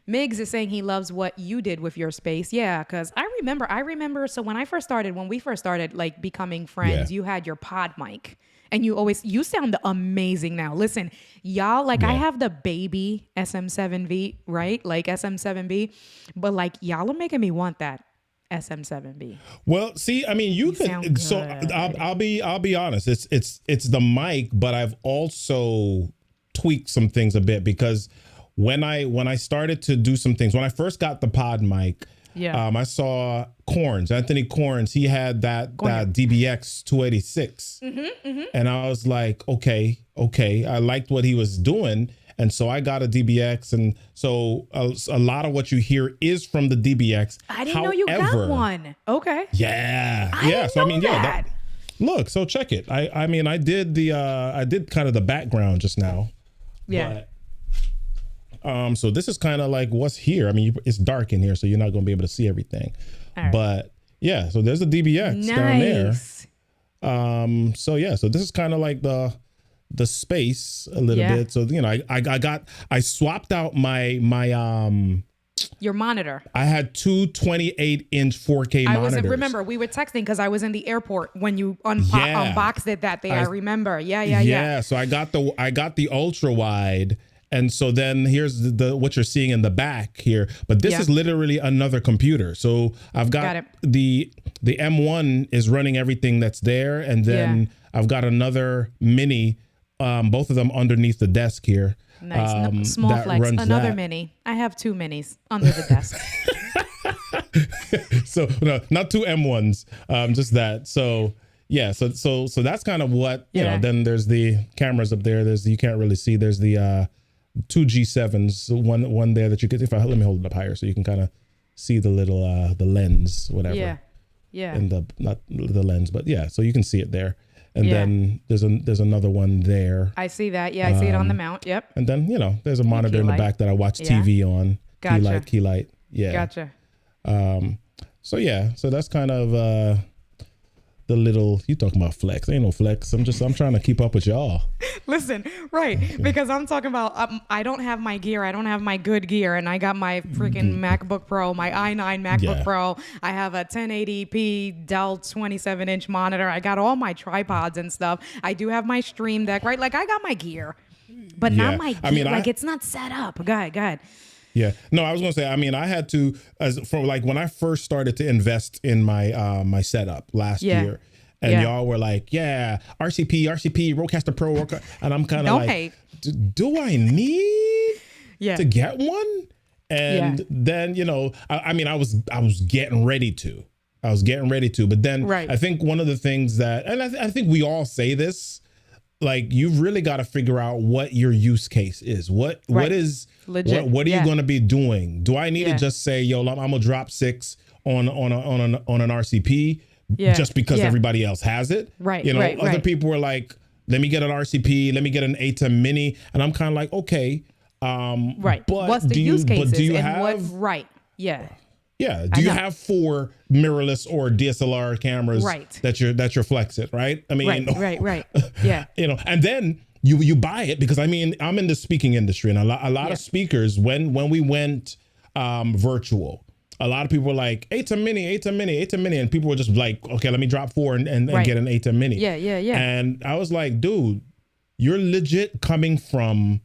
Miggs is saying he loves what you did with your space. Yeah, because I remember. So when we first started like becoming friends, you had your pod mic. And you sound amazing now. Listen, y'all, like I have the baby SM7B, right? Like SM7B. But like y'all are making me want that SM7B. Well, see, I mean, you could. So I'll be honest. It's the mic, but I've also tweaked some things a bit because when I started to do some things, when I first got the pod mic, I saw Anthony Corns. He had that DBX 286, and I was like, okay, I liked what he was doing. And so I got a DBX. And so a lot of what you hear is from the DBX. I didn't know you got one. Okay. Yeah. I didn't know that. Look, so check it. I mean, I did kind of the background just now. Yeah. But, so this is kind of like what's here. I mean, it's dark in here, so you're not going to be able to see everything. Right. But yeah, so there's a DBX down there. So yeah, so this is kind of like the space a little bit. So, you know, I swapped out my your monitor. I had two 28-inch 4K monitors. Remember, we were texting because I was in the airport when you unboxed it that day. I remember. Yeah. So I got the ultra wide. And so then here's what you're seeing in the back here. But this is literally another computer. So I've got the M1 is running everything that's there. And then I've got another mini, both of them underneath the desk here. Nice. Small flex. Another mini. I have two minis under the desk. So no, not two M1s, just that. So yeah, so that's kind of what, you know, then there's the cameras up there. You can't really see. There's the two G7s, one there that you could, let me hold it up higher so you can kind of see the little the lens, whatever. Yeah. And not the lens, but yeah, so you can see it there. And then there's another one there. I see that. Yeah, I see it on the mount. Yep. And then, you know, there's a monitor in the back that I watch TV on. Gotcha. Key light. Yeah. Gotcha. So yeah, so that's kind of the little, you talking about flex. Ain't no flex. I'm trying to keep up with y'all. Listen, right. Because I'm talking about, I don't have my gear. I don't have my good gear. And I got my freaking MacBook Pro, my i9 MacBook Pro. I have a 1080p Dell 27-inch monitor. I got all my tripods and stuff. I do have my Stream Deck, right? Like I got my gear, but not my gear. I mean, it's not set up. Go ahead. Yeah. No, I was going to say, I mean, I had to, when I first started to invest in my my setup last year, and y'all were like, RCP, Rodecaster Pro, and I'm kind of like, do I need to get one? And then, you know, I mean, I was getting ready to. But then I think one of the things that, and I think we all say this, like, you've really got to figure out what your use case is. What is legit? What are you going to be doing? Do I need to just say, yo, I'm gonna drop 6 on an RCP just because everybody else has it? Right. You know, other people were like, let me get an RCP, let me get an ATEM Mini, and I'm kind of like, okay, but what's the use cases? Do you have Yeah. Do you have 4 mirrorless or DSLR cameras that you're flexing, right? I mean, right. Yeah. You know, and then you buy it because, I mean, I'm in the speaking industry, and a lot of speakers, when we went virtual, a lot of people were like, ATEM Mini, and people were just like, okay, let me drop 4 and get an ATEM Mini. Yeah. And I was like, dude, you're legit coming from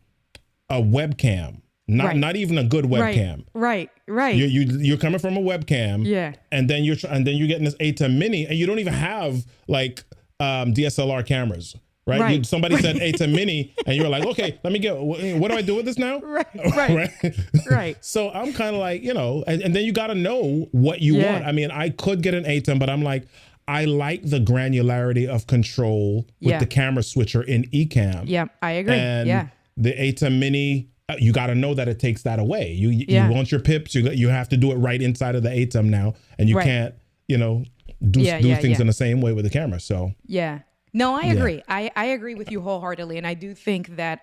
a webcam, not even a good webcam. Right. You're coming from a webcam. Yeah. And then you're getting this ATEM Mini, and you don't even have like DSLR cameras. Right. Somebody said ATEM Mini, and you were like, okay, let me get. What do I do with this now? Right. So I'm kind of like, and then you got to know what you want. I mean, I could get an ATEM, but I'm like, I like the granularity of control with the camera switcher in Ecamm. Yeah, I agree. And the ATEM Mini, you got to know that it takes that away. You want your pips, you have to do it right inside of the ATEM now, and you can't, do things in the same way with the camera. So no, I agree. I agree with you wholeheartedly, and I do think that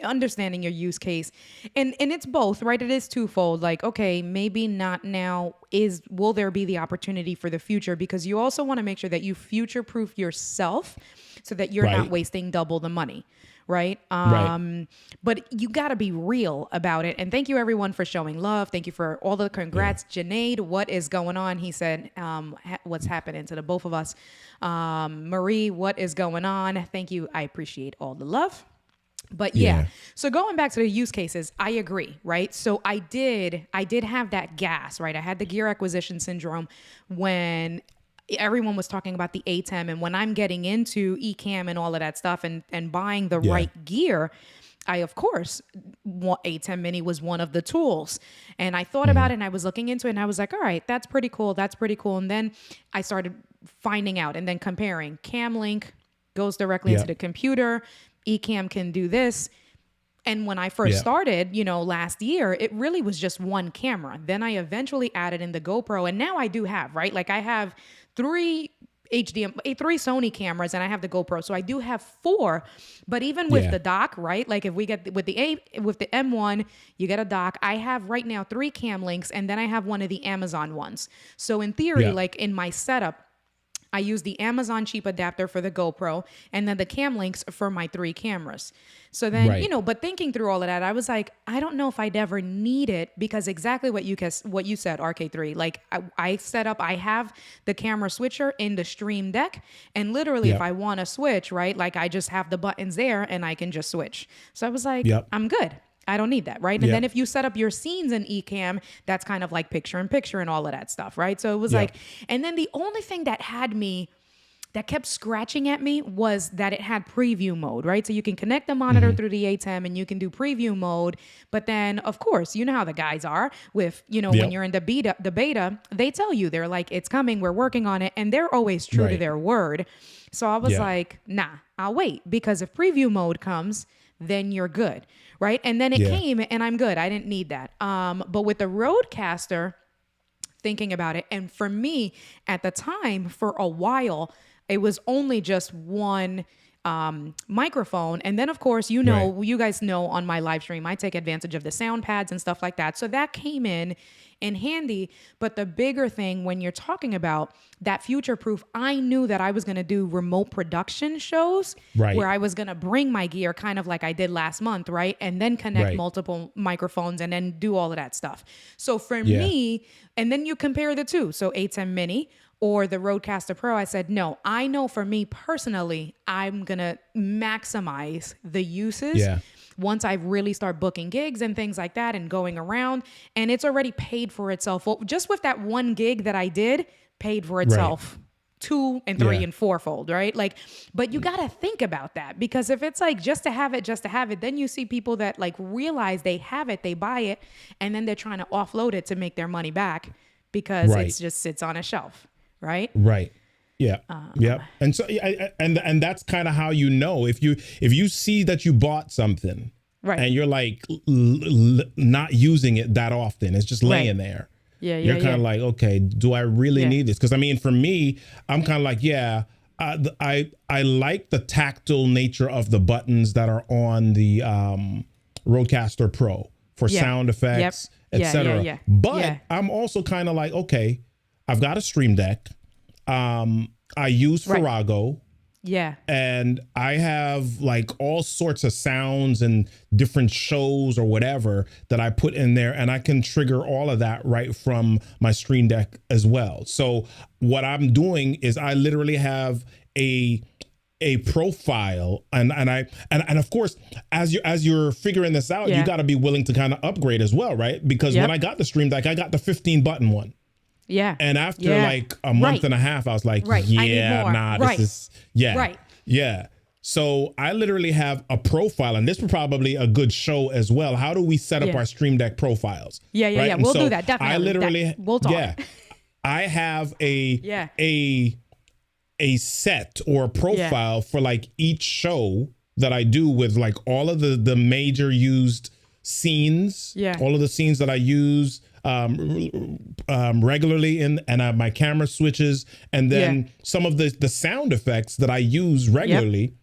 understanding your use case, and it's both, right? It is twofold. Like, okay, maybe not now. Will there be the opportunity for the future? Because you also want to make sure that you future-proof yourself so that you're not wasting double the money. Right. But you got to be real about it. And thank you everyone for showing love. Thank you for all the congrats. Junaid, what is going on? He said, what's happening to the both of us? Marie, what is going on? Thank you. I appreciate all the love. But so going back to the use cases, I agree, right? So I did have that gas, right? I had the gear acquisition syndrome when everyone was talking about the ATEM, and when I'm getting into Ecamm and all of that stuff and buying the right gear, I, of course, ATEM Mini was one of the tools. And I thought about it, and I was looking into it, and I was like, all right, that's pretty cool. And then I started finding out and then comparing. CamLink goes directly into the computer. Ecamm can do this. And when I first started, last year, it really was just one camera. Then I eventually added in the GoPro, and now I do have, right? Like I have three Sony cameras, and I have the GoPro. So I do have 4, but even with the dock, right? Like if we get with the M1, you get a dock. I have right now 3 CamLinks, and then I have one of the Amazon ones. So in theory, like in my setup, I use the Amazon cheap adapter for the GoPro and then the CamLinks for my 3 cameras. So then, but thinking through all of that, I was like, I don't know if I'd ever need it, because exactly what you said, RK3, like I set up, I have the camera switcher in the Stream Deck, and literally if I want to switch, right, like I just have the buttons there and I can just switch. So I was like, I'm good. I don't need that, right? And then if you set up your scenes in Ecamm, that's kind of like picture in picture and all of that stuff, right? So it was like, and then the only thing that kept scratching at me was that it had preview mode, right? So you can connect the monitor through the ATEM and you can do preview mode. But then, of course, you know how the guys are with, when you're in the beta, they tell you, they're like, it's coming, we're working on it. And they're always true to their word. So I was like, nah, I'll wait, because if preview mode comes, then you're good, right? And then it came, and I'm good. I didn't need that. But with the Rodecaster, thinking about it, and for me at the time, for a while, it was only just one microphone. And then, of course, you guys know on my live stream, I take advantage of the sound pads and stuff like that. So that came in handy. But the bigger thing when you're talking about that future proof, I knew that I was going to do remote production shows where I was going to bring my gear kind of like I did last month, right? And then connect multiple microphones and then do all of that stuff. So for me, and then you compare the two. So ATEM Mini or the Rodecaster Pro, I said, no, I know for me personally, I'm going to maximize the uses once I really start booking gigs and things like that and going around. And it's already paid for itself. Well, just with that one gig that I did, paid for itself 2 and 3 and 4-fold, right? Like, but you got to think about that, because if it's like just to have it, then you see people that like realize they have it, they buy it, and then they're trying to offload it to make their money back because it just sits on a shelf. Right. Yeah. And so, and that's kind of how if you see that you bought something and you're like not using it that often, it's just laying there. You're kind of like, okay, do I really need this? Because I mean, for me, I'm kind of like, I like the tactile nature of the buttons that are on the Rodecaster Pro for sound effects, etc. But I'm also kind of like, okay, I've got a Stream Deck. I use Farrago. And I have like all sorts of sounds and different shows or whatever that I put in there, and I can trigger all of that right from my Stream Deck as well. So what I'm doing is I literally have a a profile, and of course, as you're figuring this out, you got to be willing to kind of upgrade as well, right? Because when I got the Stream Deck, I got the 15 button one. Yeah. And after like a month and a half, I was like, this is yeah. So I literally have a profile, and this is probably a good show as well. How do we set up our Stream Deck profiles? Yeah. We'll do that, definitely. I literally, we'll talk. Yeah, I have a set or a profile for like each show that I do with like all of the major used scenes, all of the scenes that I use regularly and my camera switches, and then some of the sound effects that I use regularly.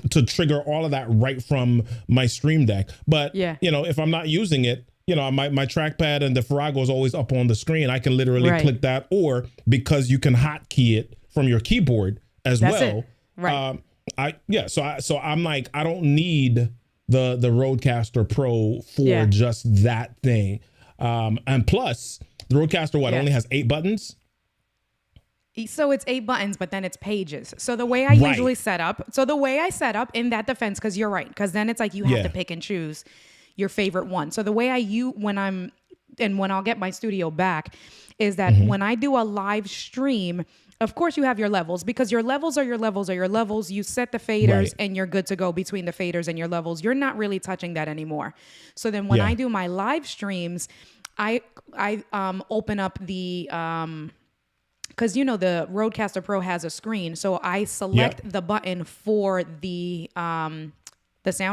To trigger all of that right from my Stream Deck. But, if I'm not using it, my trackpad and the Farrago is always up on the screen. I can literally click that, or because you can hotkey it from your keyboard as well. So I'm like, I don't need the Rodecaster Pro for just that thing. And plus, the Rodecaster only has 8 buttons. So it's 8 buttons, but then it's pages. So the way I usually set up, in that defense, because you're right, because then it's like you have to pick and choose your favorite one. So the way when I'll get my studio back, is that when I do a live stream, of course you have your levels, because your levels are your levels are your levels. You set the faders and you're good to go between the faders and your levels. You're not really touching that anymore. So then when I do my live streams, I open up the because the Rodecaster Pro has a screen, so I select the button for the sound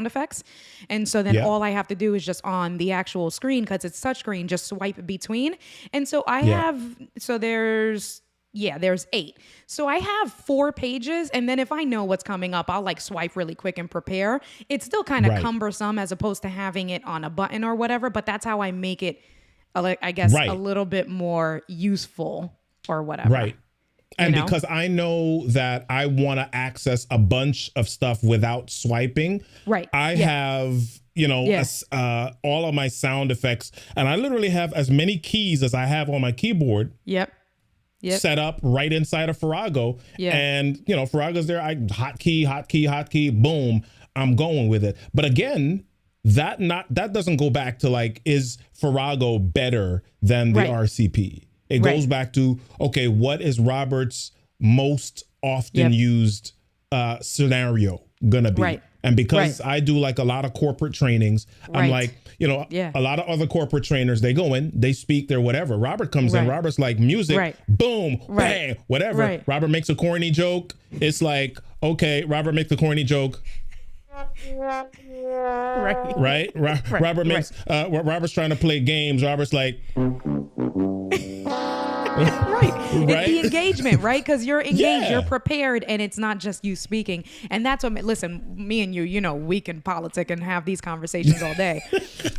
effects, and so then all I have to do is just on the actual screen, because it's touchscreen, just swipe between, and so I have there's 8, so I have 4 pages, and then if I know what's coming up, I'll like swipe really quick and prepare. It's still kind of cumbersome as opposed to having it on a button or whatever, but that's how I make it, I guess, a little bit more useful. Or whatever. Right. And because I know that I want to access a bunch of stuff without swiping. Right. I have, all of my sound effects, and I literally have as many keys as I have on my keyboard. Set up right inside of Farrago. And, Farrago's there. I hotkey, boom, I'm going with it. But again, that doesn't go back to like, is Farrago better than the RCP? It goes back to, okay, what is Robert's most often used scenario gonna be? Right. And because I do like a lot of corporate trainings, I'm like, a lot of other corporate trainers, they go in, they speak, they're whatever. Robert comes in, Robert's like music, boom, bang, whatever. Robert makes a corny joke. It's like, okay, Robert makes a corny joke. Robert makes Robert's trying to play games. Robert's like the engagement, right? Because you're engaged, you're prepared, and it's not just you speaking. And that's what, listen, me and you, we can politic and have these conversations all day.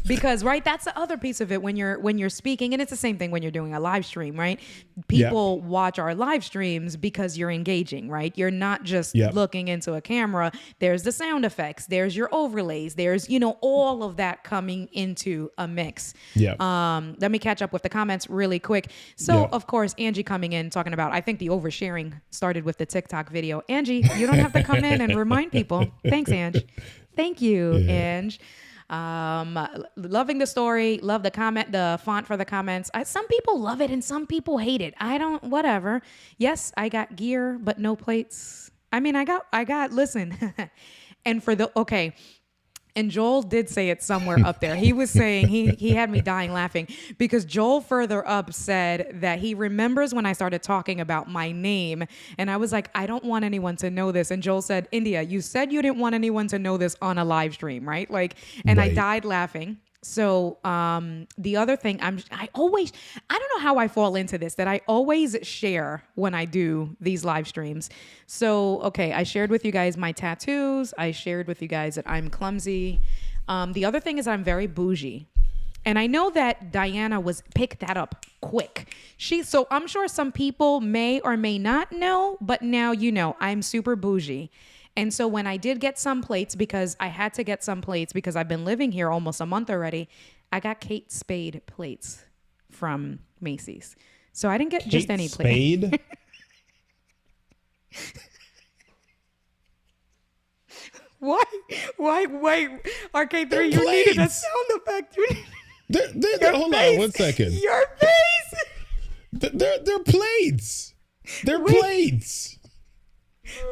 Because that's the other piece of it when you're speaking, and it's the same thing when you're doing a live stream, right? People watch our live streams because you're engaging, right? You're not just looking into a camera. There's the sound effects, there's your overlays, there's all of that coming into a mix. Let me catch up with the comments really quick. So of course, Angie coming in talking about, I think the oversharing started with the TikTok video. Angie, you don't have to come in and remind people. Thanks, Angie. Thank you, Angie. Loving the story, love the comment, the font for the comments. Some people love it and some people hate it. Whatever. Yes, I got gear, but no plates. I mean, I got, listen. And and Joel did say it somewhere up there. He was saying, he had me dying laughing, because Joel further up said that he remembers when I started talking about my name, and I was like, I don't want anyone to know this. And Joel said, India, you said you didn't want anyone to know this on a live stream, right? I died laughing. So the other thing, I don't know how I fall into this, that I always share when I do these live streams. So, okay, I shared with you guys my tattoos. I shared with you guys that I'm clumsy. The other thing is I'm very bougie. And I know that Diana picked that up quick. So I'm sure some people may or may not know, but now I'm super bougie. And so when I did get some plates, because I had to get some plates because I've been living here almost a month already, I got Kate Spade plates from Macy's. So I didn't get just any plates. Spade? Wait, RK3, you needed a sound effect. Hold on 1 second. Your face. They're plates. They're plates.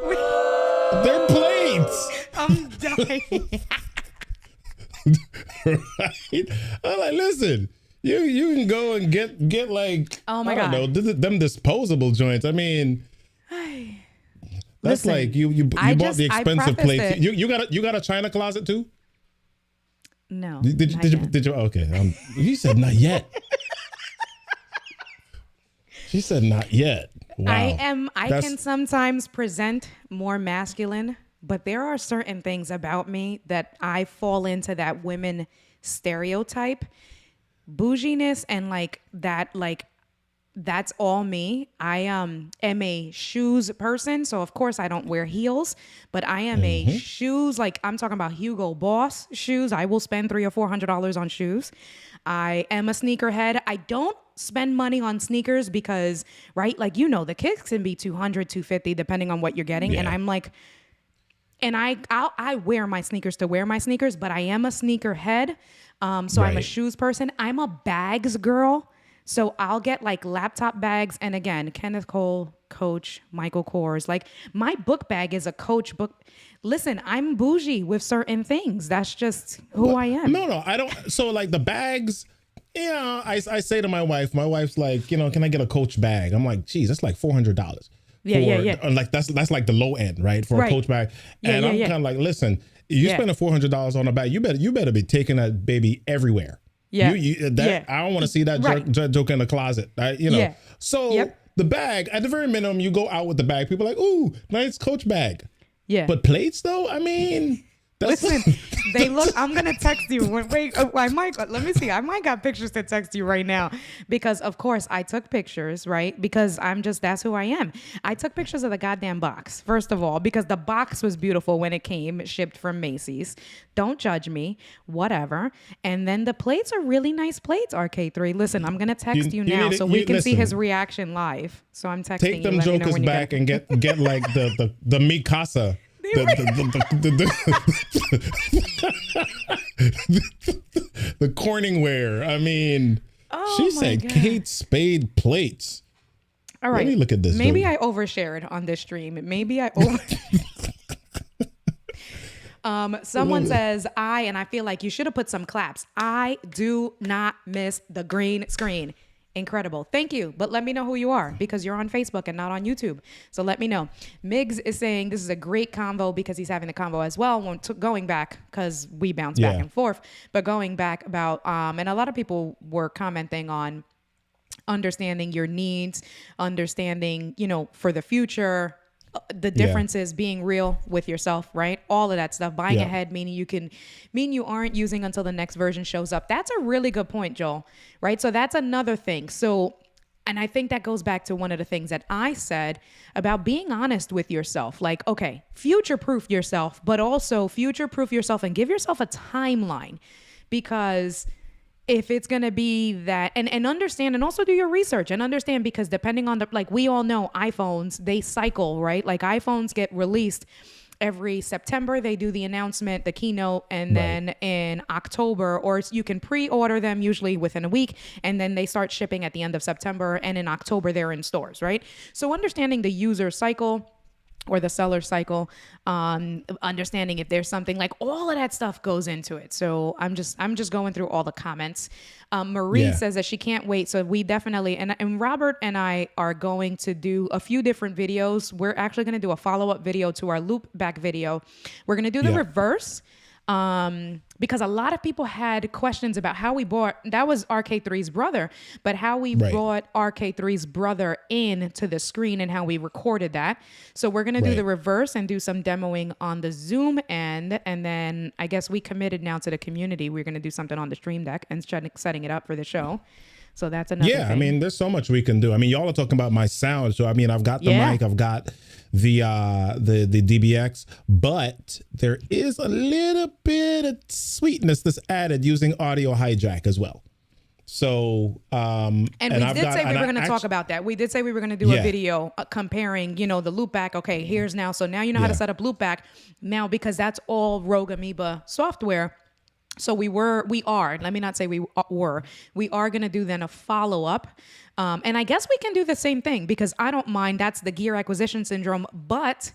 They're plates. I'm dying. Right? I'm like, listen, you can go and get like, oh my God, God, them disposable joints. I mean, that's listen, like you bought the expensive plates. You got a China closet too? No. Did you? Okay. You said not yet. She said not yet. Wow. I can sometimes present more masculine, but there are certain things about me that I fall into that women stereotype. Bouginess and that's all me. I am a shoes person, so of course I don't wear heels, but I am a shoes, like I'm talking about Hugo Boss shoes. I will spend $300 or $400 on shoes. I am a sneakerhead. I don't spend money on sneakers because, right, like, you know, the kicks can be $200, $250 depending on what you're getting. Yeah. And I'm like, and I wear my sneakers to wear my sneakers, but I am a sneakerhead. So right. I'm a shoes person. I'm a bags girl. So I'll get like laptop bags. And again, Kenneth Cole, Coach, Michael Kors. Like my book bag is a Coach book. Listen, I'm bougie with certain things. That's just who I am. No, I don't. So like the bags, yeah, I say to my wife's like, you know, can I get a Coach bag? I'm like, geez, that's like $400. Yeah. Like that's like the low end, right? For a Coach bag. And I'm kind of like, listen, you spending $400 on a bag, you better be taking that baby everywhere. Yeah. I don't want to see that joke in the closet. So the bag, at the very minimum, you go out with the bag. People are like, ooh, nice Coach bag. Yeah. But plates though, I mean, listen, they look, I'm going to text you. Wait, let me see. I might got pictures to text you right now because of course I took pictures, right? Because that's who I am. I took pictures of the goddamn box, first of all, because the box was beautiful when it came shipped from Macy's. Don't judge me, whatever. And then the plates are really nice plates, RK3. Listen, I'm going to text you now so we can see his reaction live. So I'm texting you. Take them jokers back and get like the Mikasa. The Corningware. I mean, she said God. Kate Spade plates. All right. Let me look at this. Maybe I overshared on this stream. Maybe I over. Someone says and I feel like you should have put some claps. I do not miss the green screen. Incredible. Thank you. But let me know who you are because you're on Facebook and not on YouTube. So let me know. Miggs is saying this is a great convo because he's having the convo as well. Going back because we bounce back and forth, but going back about, and a lot of people were commenting on understanding your needs, understanding, for the future, the differences being real with yourself, right? All of that stuff. Buying ahead, meaning you aren't using until the next version shows up. That's a really good point, Joel, right? So that's another thing. So, and I think that goes back to one of the things that I said about being honest with yourself. Like, okay, future-proof yourself, but also future-proof yourself and give yourself a timeline because if it's going to be that and understand and also do your research and understand because depending on like we all know iPhones, they cycle, right? Like iPhones get released every September. They do the announcement, the keynote, and then in October, or you can pre-order them usually within a week. And then they start shipping at the end of September. And in October, they're in stores, right? So understanding the user cycle or the seller cycle, understanding if there's something like all of that stuff goes into it. So I'm just going through all the comments. Marie says that she can't wait. So we definitely, and Robert and I are going to do a few different videos. We're actually going to do a follow-up video to our loop back video. We're going to do the reverse. Because a lot of people had questions about how we brought, that was RK3's brother, but how we brought RK3's brother in to the screen and how we recorded that. So we're going to do the reverse and do some demoing on the Zoom end. And then I guess we committed now to the community. We're going to do something on the Stream Deck and setting it up for the show. So that's another thing. I mean, there's so much we can do. I mean, y'all are talking about my sound. So, I mean, I've got the mic, I've got the DBX, but there is a little bit of sweetness that's added using Audio Hijack as well. So, and we did say we were going to talk about that. We did say we were going to do a video comparing, the loopback. Okay, here's now. So now you know how to set up loopback now, because that's all Rogue Amoeba software. So we are, let me not say we are going to do then a follow-up. And I guess we can do the same thing, because I don't mind. That's the gear acquisition syndrome, but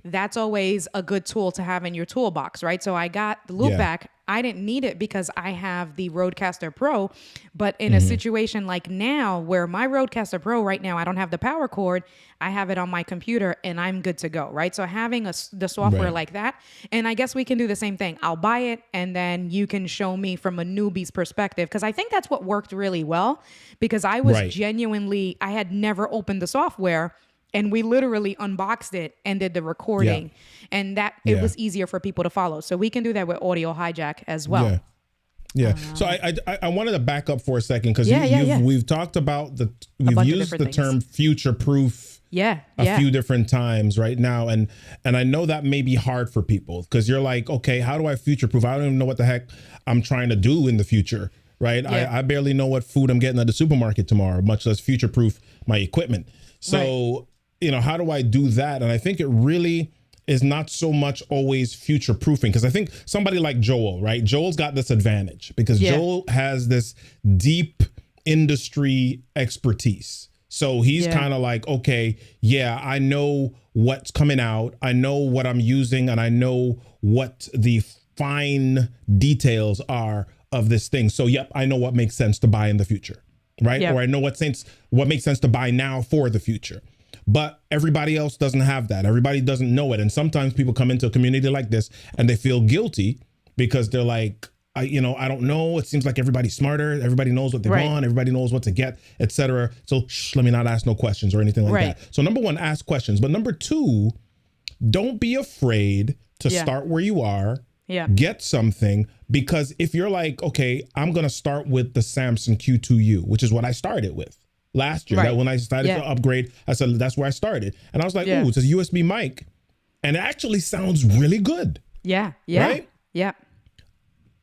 that's always a good tool to have in your toolbox, right? So I got the loopback. I didn't need it because I have the Rodecaster Pro, but in a situation like now where my Rodecaster Pro right now, I don't have the power cord, I have it on my computer and I'm good to go, right? So having the software like that, and I guess we can do the same thing. I'll buy it and then you can show me from a newbie's perspective, because I think that's what worked really well, because I was genuinely, I had never opened the software. And we literally unboxed it and did the recording, and that it was easier for people to follow. So we can do that with Audio Hijack as well. Yeah. So I wanted to back up for a second, because we've talked about we've used the term future proof a few different times right now, and I know that may be hard for people, because you're like, okay, how do I future proof? I don't even know what the heck I'm trying to do in the future, right? I barely know what food I'm getting at the supermarket tomorrow, much less future proof my equipment. So how do I do that? And I think it really is not so much always future proofing, because I think somebody like Joel, right? Joel's got this advantage because Joel has this deep industry expertise. So he's kind of like, okay, I know what's coming out. I know what I'm using, and I know what the fine details are of this thing. So, I know what makes sense to buy in the future, right? Or I know what makes sense to buy now for the future. But everybody else doesn't have that. Everybody doesn't know it. And sometimes people come into a community like this and they feel guilty because they're like, I don't know. It seems like everybody's smarter. Everybody knows what they want. Everybody knows what to get, etc. So let me not ask no questions or anything like that. So number one, ask questions. But number two, don't be afraid to start where you are. Get something, because if you're like, okay, I'm going to start with the Samson Q2U, which is what I started with last year. That when I decided to upgrade, I said, that's where I started. And I was like, ooh, it's a USB mic. And it actually sounds really good. Right?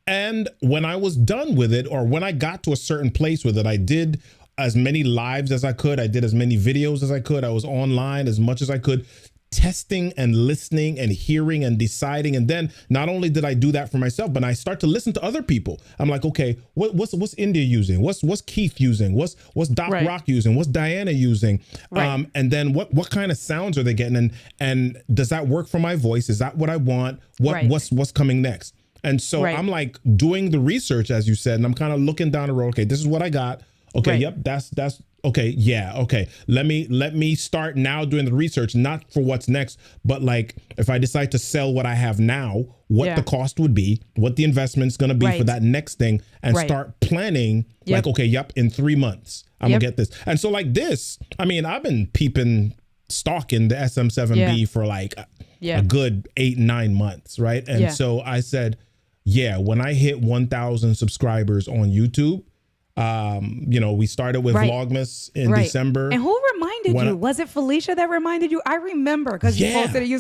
And when I was done with it, or when I got to a certain place with it, I did as many lives as I could. I did as many videos as I could. I was online as much as I could, testing and listening and hearing and deciding. And then not only did I do that for myself, but I start to listen to other people. I'm like, okay, what's India using? What's Keith using? What's Doc Rock using? What's Diana using? And then what kind of sounds are they getting? And does that work for my voice? Is that what I want? What's coming next? And so I'm like doing the research, as you said, and I'm kind of looking down the road. Okay, this is what I got. Okay, that's okay. Okay. Let me start now doing the research, not for what's next, but like if I decide to sell what I have now, what the cost would be, what the investment's going to be for that next thing, and start planning like, okay, in 3 months, I'm gonna get this. And so like this, I mean, I've been stalking the SM7B for like a good 8-9 months. Right. And so I said, when I hit 1,000 subscribers on YouTube, we started with Vlogmas in December. And who reminded you? Was it Felicia that reminded you? I remember because you posted it. You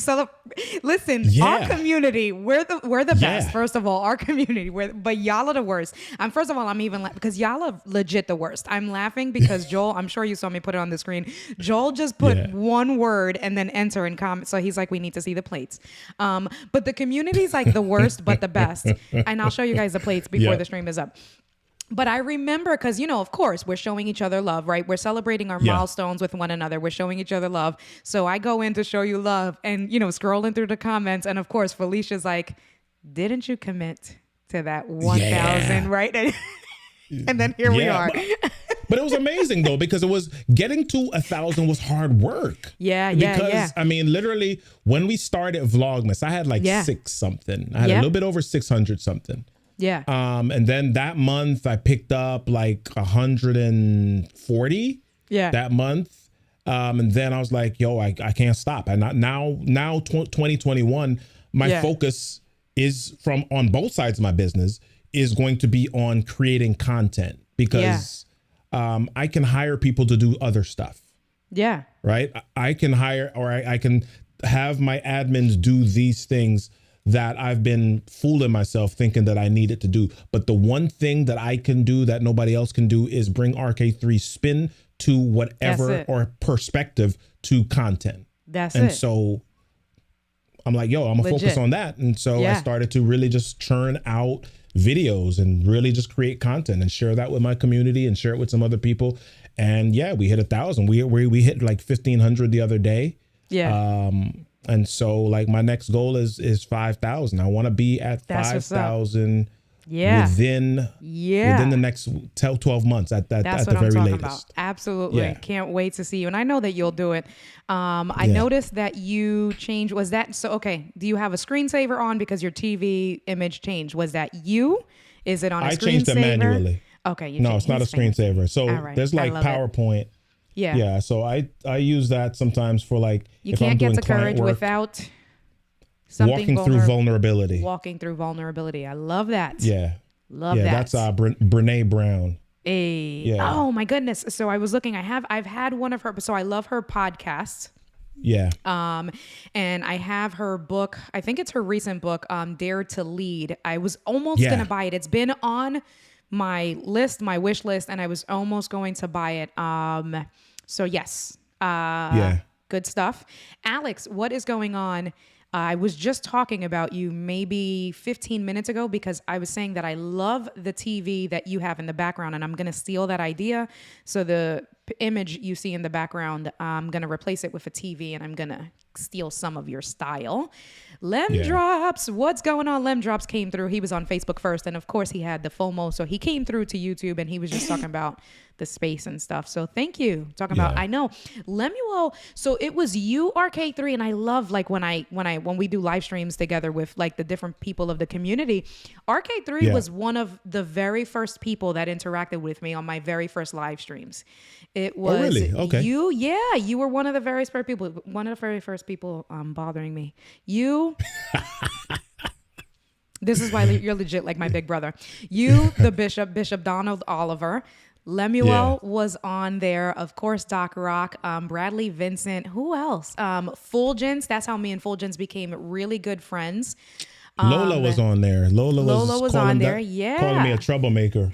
listen, our community, we're the best. First of all, our community, but y'all are the worst. First of all, I'm even because y'all are legit the worst. I'm laughing because Joel, I'm sure you saw me put it on the screen. Joel just put one word and then enter in comment. So he's like, we need to see the plates. But the community's like the worst, but the best. And I'll show you guys the plates before the stream is up. But I remember because, of course, we're showing each other love, right? We're celebrating our milestones with one another. We're showing each other love. So I go in to show you love and, scrolling through the comments. And of course, Felicia's like, didn't you commit to that 1,000, right? And then here we are. But it was amazing, though, because it was getting to 1,000 was hard work. Because, I mean, literally, when we started Vlogmas, I had like 6 something. I had a little bit over 600 something. And then that month I picked up like 140 that month. And then I was like, I can't stop. And now 2021, my focus is on both sides of my business is going to be on creating content because I can hire people to do other stuff. Right. I can hire, or I can have my admins do these things that I've been fooling myself thinking that I needed to do. But the one thing that I can do that nobody else can do is bring RK3 spin to whatever or perspective to content. And so I'm like, yo, I'm gonna focus on that. And so I started to really just churn out videos and really just create content and share that with my community and share it with some other people. And yeah, we hit 1,000. We hit like 1,500 the other day. Yeah. And so like my next goal is 5,000. I want to be at 5,000 within the next 12 months at the very latest. About. Absolutely. Yeah. Can't wait to see you. And I know that you'll do it. I noticed that you changed. Was that so? Okay. Do you have a screensaver on because your TV image changed? Was that you? Is it on a screensaver? I changed it manually. Okay. No, it's not a screensaver. So there's like PowerPoint. It. Yeah. Yeah. So I use that sometimes for like you if can't I'm doing get to courage work, without something through vulnerability. Walking through vulnerability. I love that. Yeah. Love that. That's Brene Brown. Yeah. Oh my goodness. So I was looking. I've had one of her. So I love her podcasts. Yeah. And I have her book. I think it's her recent book, Dare to Lead. I was almost gonna buy it. It's been on my list, my wish list, and I was almost going to buy it. So yes. Good stuff. Alex, what is going on? I was just talking about you maybe 15 minutes ago because I was saying that I love the TV that you have in the background, and I'm going to steal that idea. So the image you see in the background, I'm going to replace it with a TV, and I'm going to steal some of your style. Lem Drops, what's going on? Lem Drops came through. He was on Facebook first, and of course he had the FOMO, so he came through to YouTube, and he was just talking about the space and stuff. So thank you. Talking about, I know Lemuel. So it was you, RK3, and I love like when we do live streams together with like the different people of the community. RK3 was one of the very first people that interacted with me on my very first live streams. It was you. Yeah, you were one of the very first people bothering me. You. This is why you're legit like my big brother. You, the Bishop Donald Oliver. Lemuel was on there. Of course, Doc Rock, Bradley Vincent. Who else? Fulgence. That's how me and Fulgence became really good friends. Lola was on there. Lola was on there. Calling me a troublemaker.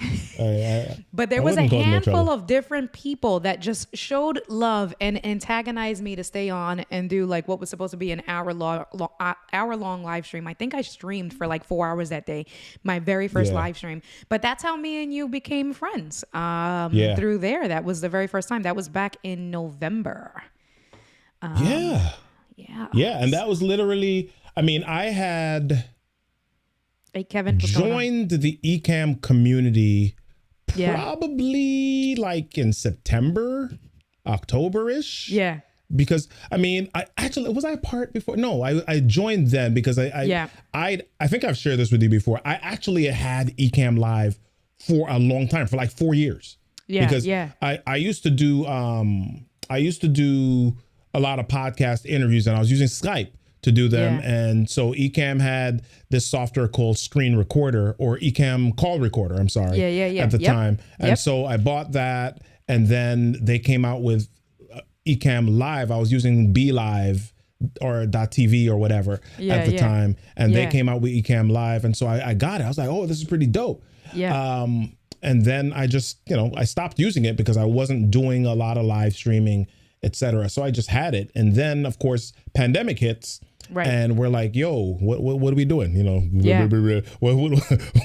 But there was a handful of different people that just showed love and antagonized me to stay on and do like what was supposed to be an hour-long live stream. I think I streamed for like 4 hours that day, my very first live stream. But that's how me and you became friends through there. That was the very first time. That was back in November. Yeah, and that was literally, I mean, I had... Hey, Kevin, joined the Ecamm community probably like in September, October-ish. Yeah. Because I mean, was I a part before? No, I joined then because I think I've shared this with you before. I actually had Ecamm Live for a long time, for like 4 years. Yeah. Because I used to do a lot of podcast interviews, and I was using Skype to do them. And so Ecamm had this software called Screen Recorder, or Ecamm Call Recorder, I'm sorry, at the time. And so I bought that, and then they came out with Ecamm Live. I was using BeLive or .tv or whatever at the time. And they came out with Ecamm Live. And so I got it. I was like, oh, this is pretty dope. Yeah. And then I just, I stopped using it because I wasn't doing a lot of live streaming, etc. So I just had it. And then, of course, pandemic hits. Right. And we're like, yo, what are we doing? What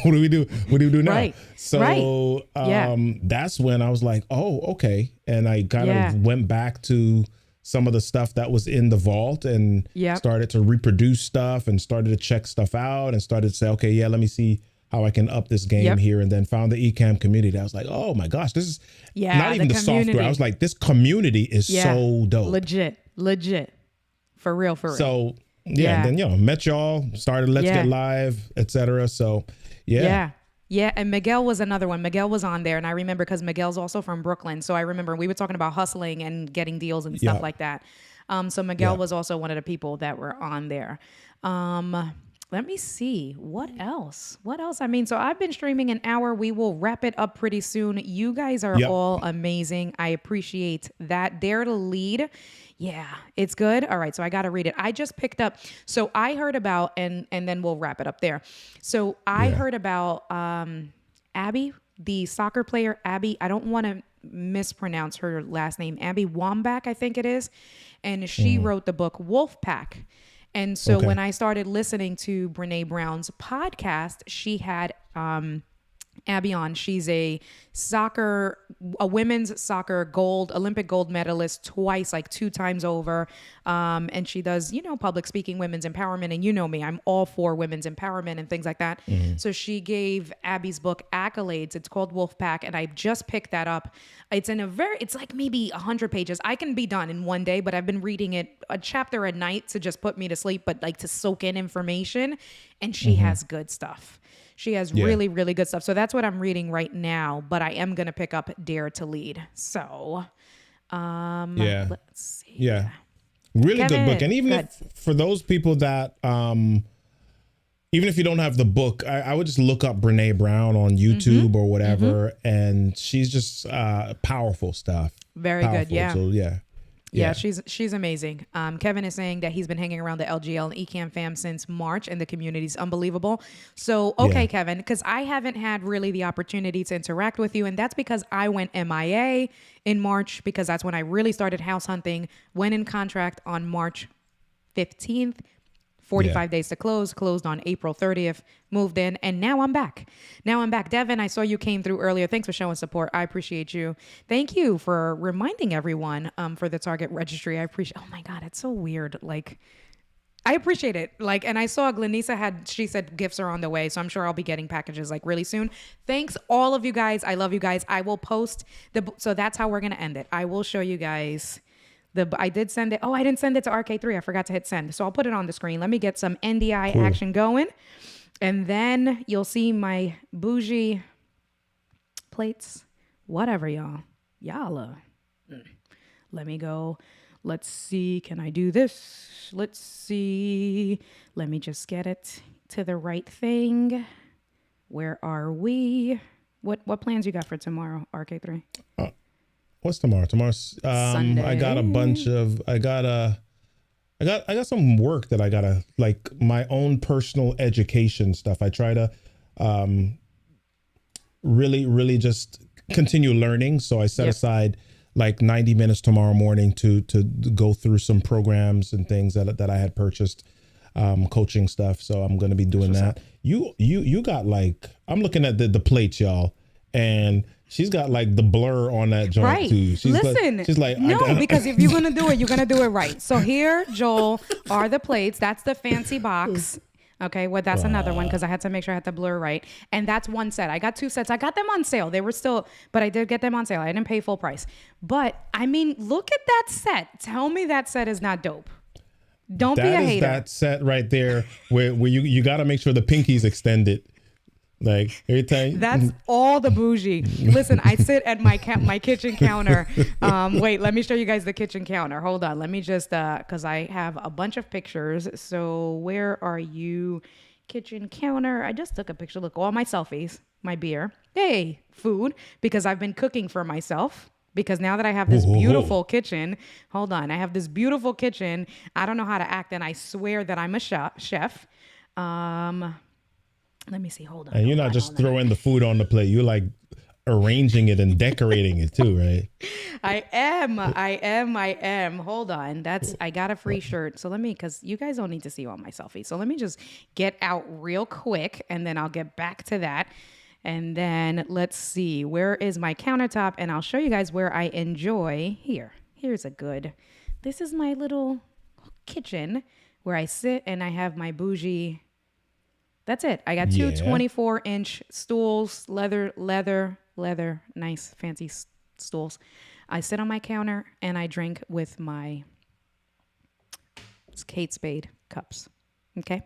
do we do? What do we do now? Right. So that's when I was like, oh, okay. And I kind of went back to some of the stuff that was in the vault and started to reproduce stuff and started to check stuff out and started to say, okay, let me see how I can up this game here, and then found the Ecamm community. I was like, oh my gosh, this is not even the software. I was like, this community is so dope. Legit. For real. So and then met y'all, started Let's Get Live, etc. So yeah, and Miguel was another one. Miguel was on there, and I remember because Miguel's also from Brooklyn, so I remember we were talking about hustling and getting deals and stuff like that. So Miguel was also one of the people that were on there. Let me see. What else? I mean, so I've been streaming an hour. We will wrap it up pretty soon. You guys are all amazing. I appreciate that. Dare to Lead. Yeah, it's good. All right, so I got to read it. I just picked up. So I heard about, and then we'll wrap it up there. So I heard about Abby, the soccer player, Abby. I don't want to mispronounce her last name. Abby Wambach, I think it is. And she wrote the book Wolfpack. And so when I started listening to Brene Brown's podcast, she had Abby on. She's a women's soccer Olympic gold medalist twice, like 2 times over. And she does, public speaking, women's empowerment. And you know me, I'm all for women's empowerment and things like that. So she gave Abby's book accolades. It's called Wolfpack. And I just picked that up. It's it's like maybe 100 pages. I can be done in one day, but I've been reading it a chapter a night to just put me to sleep, but like to soak in information. And she has good stuff. She has really, really good stuff. So that's what I'm reading right now, but I am going to pick up Dare to Lead. So, let's see. Yeah. Really Kevin, good book. And even if for those people that, even if you don't have the book, I would just look up Brene Brown on YouTube or whatever. And she's just powerful stuff. Very good. Yeah. So, Yeah, she's amazing. Kevin is saying that he's been hanging around the LGL and ECAM fam since March, and the community's unbelievable. So, Kevin, because I haven't had really the opportunity to interact with you, and that's because I went MIA in March, because that's when I really started house hunting, went in contract on March 15th, 45 days to closed on April 30th, moved in, and now I'm back. Devin, I saw you came through earlier. Thanks for showing support. I appreciate you. Thank you for reminding everyone for the Target registry. I appreciate, oh my God, it's so weird. Like, I appreciate it. Like, and I saw Glenisa she said gifts are on the way, so I'm sure I'll be getting packages like really soon. Thanks all of you guys. I love you guys. I will post so that's how we're going to end it. I will show you guys I did send it. Oh, I didn't send it to RK3. I forgot to hit send. So I'll put it on the screen. Let me get some NDI action going. And then you'll see my bougie plates. Whatever, y'all. Let me go. Let's see. Can I do this? Let's see. Let me just get it to the right thing. Where are we? What plans you got for tomorrow, RK3? What's tomorrow? Tomorrow's Sunday. I got a bunch of I got some work that I gotta, like, my own personal education stuff. I try to really just continue learning. So I set aside like 90 minutes tomorrow morning to go through some programs and things that I had purchased, coaching stuff. So I'm gonna be doing that. You got, like, I'm looking at the plates, y'all, and she's got like the blur on that joint right. too. She's like, no, because if you're gonna do it, you're gonna do it right. So here, Joel, are the plates. That's the fancy box. Okay, well, that's another one because I had to make sure I had the blur right. And that's one set. I got 2 sets. I got them on sale. They were still, but I did get them on sale. I didn't pay full price. But I mean, look at that set. Tell me that set is not dope. Don't be a hater. That set right there where you got to make sure the pinky's extended. Like, every time. That's all the bougie. Listen, I sit at my kitchen counter. Wait, let me show you guys the kitchen counter. Hold on. Let me just, because I have a bunch of pictures. So where are you? Kitchen counter. I just took a picture. Look, all my selfies, my beer. Hey, food, because I've been cooking for myself. Because now that I have this beautiful kitchen, hold on. I have this beautiful kitchen. I don't know how to act, and I swear that I'm a chef. Let me see. Hold on. And you're not just throwing the food on the plate. You're like arranging it and decorating it too, right? I am. Hold on. I got a free shirt. So because you guys don't need to see all my selfies. So let me just get out real quick, and then I'll get back to that. And then let's see. Where is my countertop? And I'll show you guys where I enjoy. Here's this is my little kitchen where I sit and I have my bougie. That's it. I got 2 24-inch stools, leather, nice, fancy stools. I sit on my counter and I drink with my Kate Spade cups. Okay.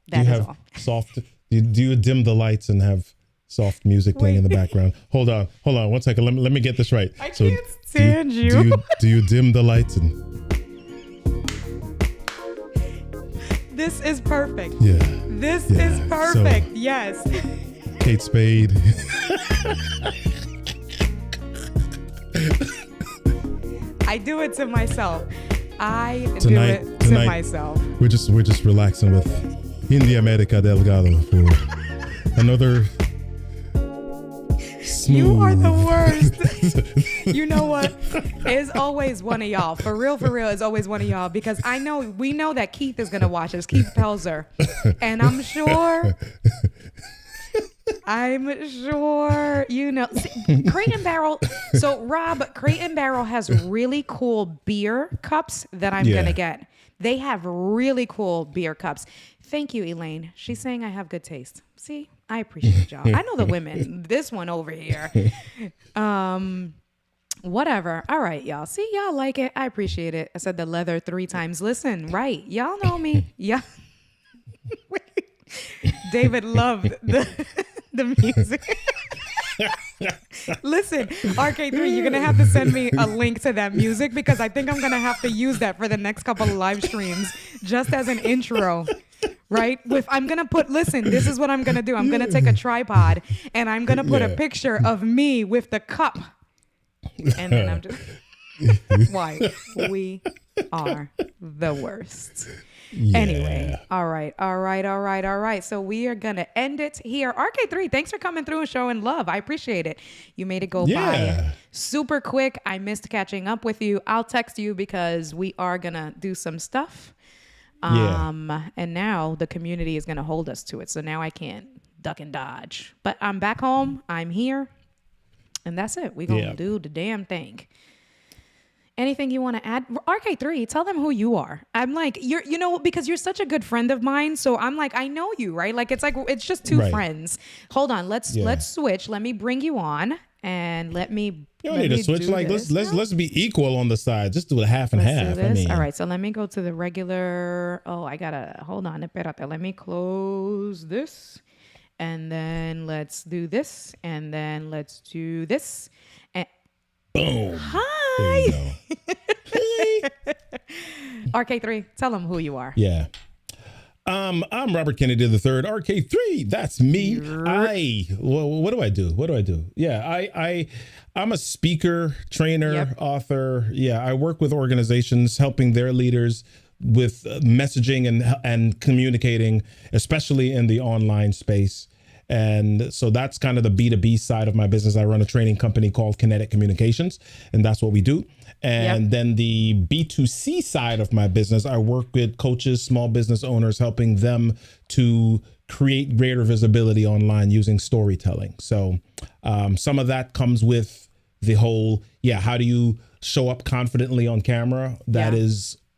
That is all. Do you dim the lights and have soft music playing in the background? Hold on 1 second. Let me get this right. I can't stand you. Do you dim the lights and? This is perfect. Yeah. This is perfect. So, yes. Kate Spade. I do it to myself. I do it to myself. We're just relaxing with India America Delgado for another smooth. You are the worst. You know what? It's always one of y'all. For real, it's always one of y'all, because we know that Keith is gonna watch us, Keith Pelzer, and I'm sure, Crate and Barrel. So Rob, Crate and Barrel has really cool beer cups that I'm gonna get. They have really cool beer cups. Thank you, Elaine. She's saying I have good taste. See, I appreciate y'all. I know the women. This one over here. Whatever. All right, y'all. See, y'all like it. I appreciate it. I said the leather 3 times. Listen, right. Y'all know me. Yeah. David loved the music. Listen, RK3, you're going to have to send me a link to that music, because I think I'm going to have to use that for the next couple of live streams just as an intro. Right? Listen, this is what I'm going to do. I'm going to take a tripod and I'm going to put a picture of me with the cup. And then I'm just, why? We are the worst. Yeah. Anyway, all right. So we are going to end it here. RK3, thanks for coming through and showing love. I appreciate it. You made it go by super quick. I missed catching up with you. I'll text you because we are going to do some stuff. And now the community is going to hold us to it. So now I can't duck and dodge. But I'm back home. I'm here. And that's it. We're going to do the damn thing. Anything you want to add? RK3, tell them who you are. I'm like, because you're such a good friend of mine. So I'm like, I know you, right? Like, it's just two friends. Hold on. Let's switch. Let me bring you on and let me. You don't need to switch. Like, let's be equal on the side. Just do a half and half. All right. So let me go to the regular. Oh, I gotta hold on. Espérate. Let me close this. And then let's do this. And then let's do this. And boom. Hi. RK3, tell them who you are. Yeah. I'm Robert Kennedy III. RK3, that's me. What do I do? Yeah, I'm a speaker, trainer, author. Yeah, I work with organizations helping their leaders with messaging and communicating, especially in the online space. And so that's kind of the B2B side of my business. I run a training company called Kinetic Communications, and that's what we do. And then the B2C side of my business, I work with coaches, small business owners, helping them to create greater visibility online using storytelling. So some of that comes with the whole, how do you show up confidently on camera?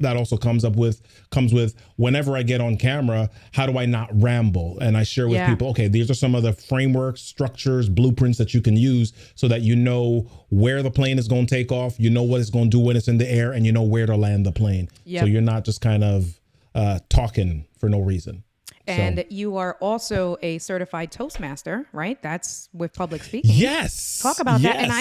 That also comes with whenever I get on camera, how do I not ramble? And I share with people, okay, these are some of the frameworks, structures, blueprints that you can use so that you know where the plane is going to take off, you know what it's going to do when it's in the air, and you know where to land the plane. So you're not just kind of talking for no reason. And you are also a certified Toastmaster, right? That's with public speaking. Yes. Talk about that. And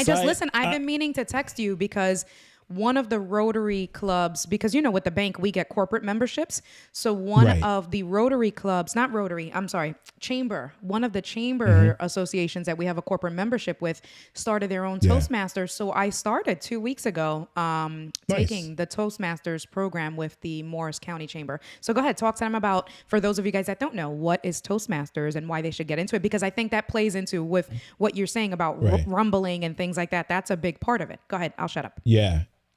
I've been meaning to text you because one of the Rotary clubs, because, with the bank, we get corporate memberships. So one of the Rotary clubs, not Rotary, I'm sorry, Chamber, one of the Chamber associations that we have a corporate membership with started their own Toastmasters. So I started 2 weeks ago taking the Toastmasters program with the Morris County Chamber. So go ahead, talk to them about, for those of you guys that don't know, what is Toastmasters and why they should get into it, because I think that plays into with what you're saying about rumbling and things like that. That's a big part of it. Go ahead, I'll shut up.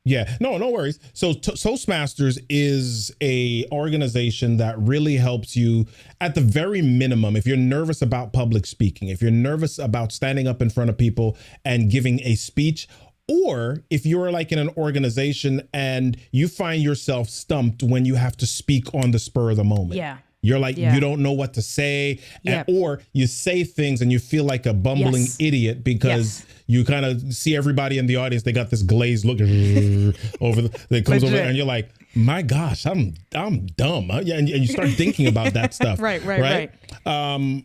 Yeah, no worries. So Toastmasters is a organization that really helps you at the very minimum. If you're nervous about public speaking, if you're nervous about standing up in front of people and giving a speech, or if you're like in an organization and you find yourself stumped when you have to speak on the spur of the moment. You're like, you don't know what to say, or you say things and you feel like a bumbling idiot because you kind of see everybody in the audience. They got this glazed look that comes over, and you're like, my gosh, I'm dumb. And you start thinking about that stuff. Right.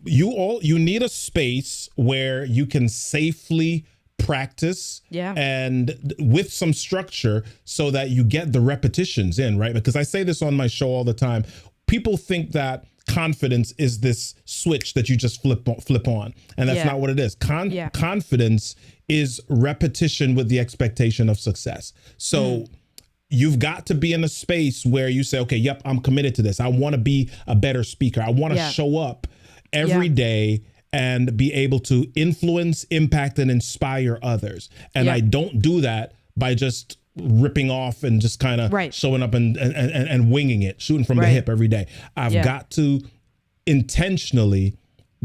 You need a space where you can safely practice and with some structure so that you get the repetitions in, right? Because I say this on my show all the time. People think that confidence is this switch that you just flip on, and that's not what it is. Confidence is repetition with the expectation of success. So you've got to be in a space where you say, okay, yep, I'm committed to this. I want to be a better speaker. I want to show up every day and be able to influence, impact, and inspire others. And I don't do that by just ripping off and just kind of showing up and winging it, shooting from the hip every day. I've got to intentionally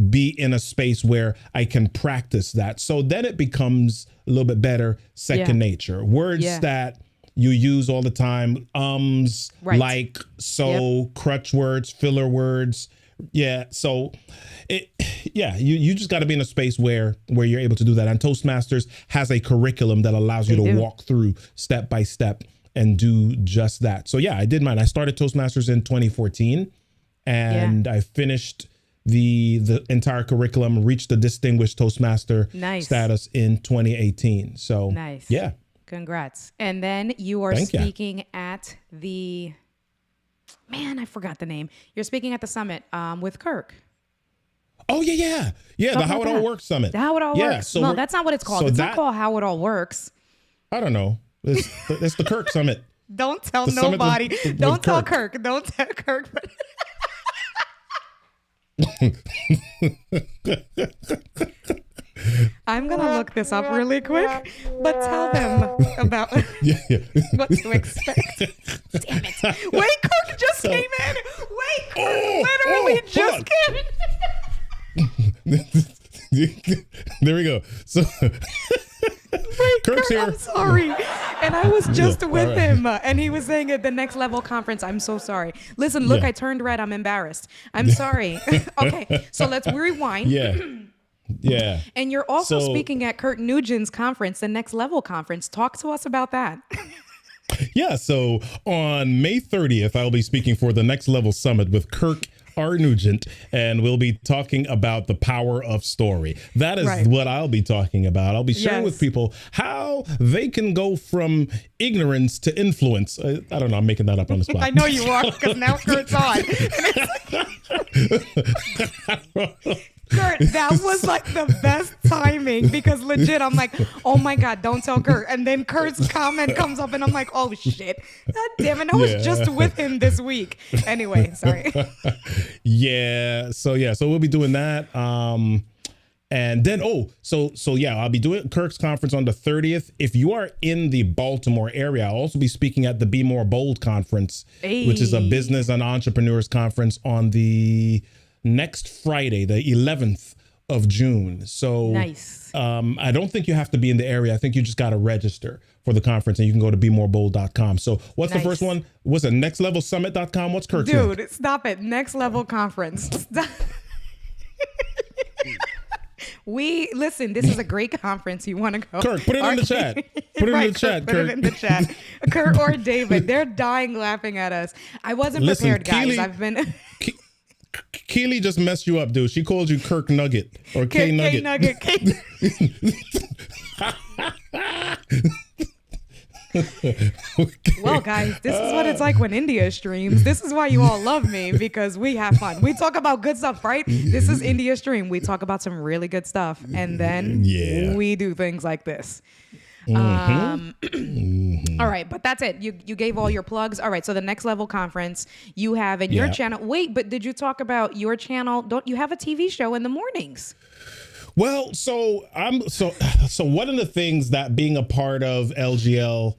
be in a space where I can practice that. So then it becomes a little bit better, second nature. Words that you use all the time, like, so, crutch words, filler words. Yeah. So you just got to be in a space where you're able to do that. And Toastmasters has a curriculum that allows you to walk through step by step and do just that. So yeah, I did mine. I started Toastmasters in 2014 and I finished the entire curriculum, reached the distinguished Toastmaster status in 2018. So yeah. Congrats. And then you are speaking at the, I forgot the name. You're speaking at the summit with Kirk. Oh, yeah. The How It All Works Summit. The How It All Works. So no, that's not what it's called. It's not called How It All Works. I don't know. It's the Kirk Summit. Don't tell nobody. Don't tell Kirk. Don't tell Kirk. I'm going to look this up really quick, but tell them about what to expect. Damn it. Wait, Kirk just came in. Wait, Kirk literally just came in. There we go. So wait, Kirk's here. I'm sorry. And I was just with him, and he was saying at the Next Level conference, I'm so sorry. Listen, look, I turned red. I'm embarrassed. I'm sorry. Okay, so let's rewind. Yeah. And you're also speaking at Kurt Nugent's conference, the Next Level conference. Talk to us about that. Yeah. So on May 30th, I'll be speaking for the Next Level Summit with Kirk R. Nugent, and we'll be talking about the power of story. That is what I'll be talking about. I'll be sharing with people how they can go from ignorance to influence. I don't know. I'm making that up on the spot. I know you are, because now Kurt's on. Kurt, that was like the best timing, because legit, I'm like, oh my God, don't tell Kurt. And then Kurt's comment comes up and I'm like, oh shit. God damn it. I was just with him this week. Anyway, sorry. So we'll be doing that. And then, I'll be doing Kirk's conference on the 30th. If you are in the Baltimore area, I'll also be speaking at the Be More Bold conference, which is a business and entrepreneurs conference on the next Friday, the 11th of June. So I don't think you have to be in the area. I think you just got to register for the conference, and you can go to BeMoreBold.com. So what's the first one? What's it? NextLevelSummit.com? What's Kirk's Dude, link? Stop it. Next Level Conference. Listen, this is a great conference. You want to go? Kirk, put it in the chat. Put it in the chat, Kirk. Put it in the chat. Kurt or David, they're dying laughing at us. I wasn't prepared, guys. I've been... Keely just messed you up, dude. She called you Kirk Nugget or K Nugget. Well, guys, this is what it's like when India streams. This is why you all love me, because we have fun. We talk about good stuff, right? This is India stream. We talk about some really good stuff, and then we do things like this. All right, but that's it. You gave all your plugs. All right, so the Next Level conference you have in your channel. Wait, but did you talk about your channel? Don't you have a TV show in the mornings? Well, so one of the things that being a part of LGL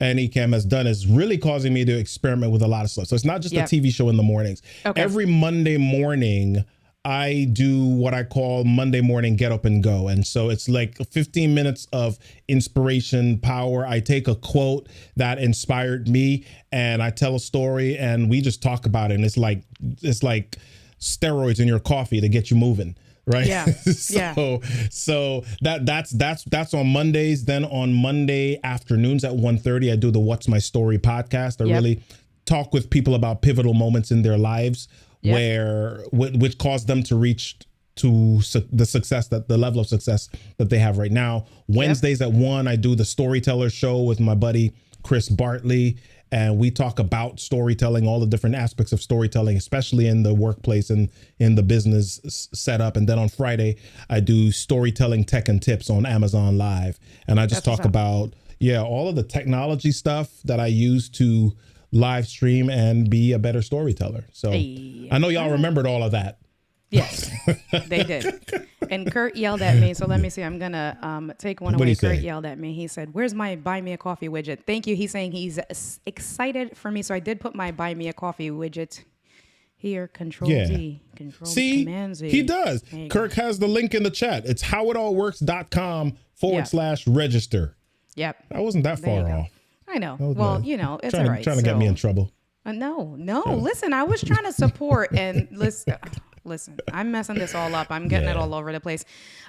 and Ecamm has done is really causing me to experiment with a lot of stuff. So it's not just a TV show in the mornings. Okay. Every Monday morning, I do what I call Monday morning get up and go. And so it's like 15 minutes of inspiration, power. I take a quote that inspired me and I tell a story and we just talk about it. And it's like steroids in your coffee to get you moving. Right. Yeah. So that's on Mondays. Then on Monday afternoons at 1:30, I do the What's My Story podcast. I really talk with people about pivotal moments in their lives which caused them to reach to the level of success that they have right now. Wednesdays at 1, I do the Storyteller Show with my buddy Chris Bartley. and we talk about storytelling, all the different aspects of storytelling, especially in the workplace and in the business setup. And then on Friday, I do storytelling tech and tips on Amazon Live. And I just talk about, all of the technology stuff that I use to live stream and be a better storyteller. So I know y'all remembered all of that. Yes, they did. And Kurt yelled at me. So let me see. I'm going to take one away. Kurt yelled at me. He said, where's my buy me a coffee widget? Thank you. He's saying he's excited for me. So I did put my buy me a coffee widget here. Control Z. Control Command Z. He does. Kirk has the link in the chat. It's howitallworks.com/register. Yep. I wasn't that far off. I know. Well, it's all right. Trying to get me in trouble. No. Listen, I was trying to support and listen. Listen, I'm messing this all up. I'm getting it all over the place.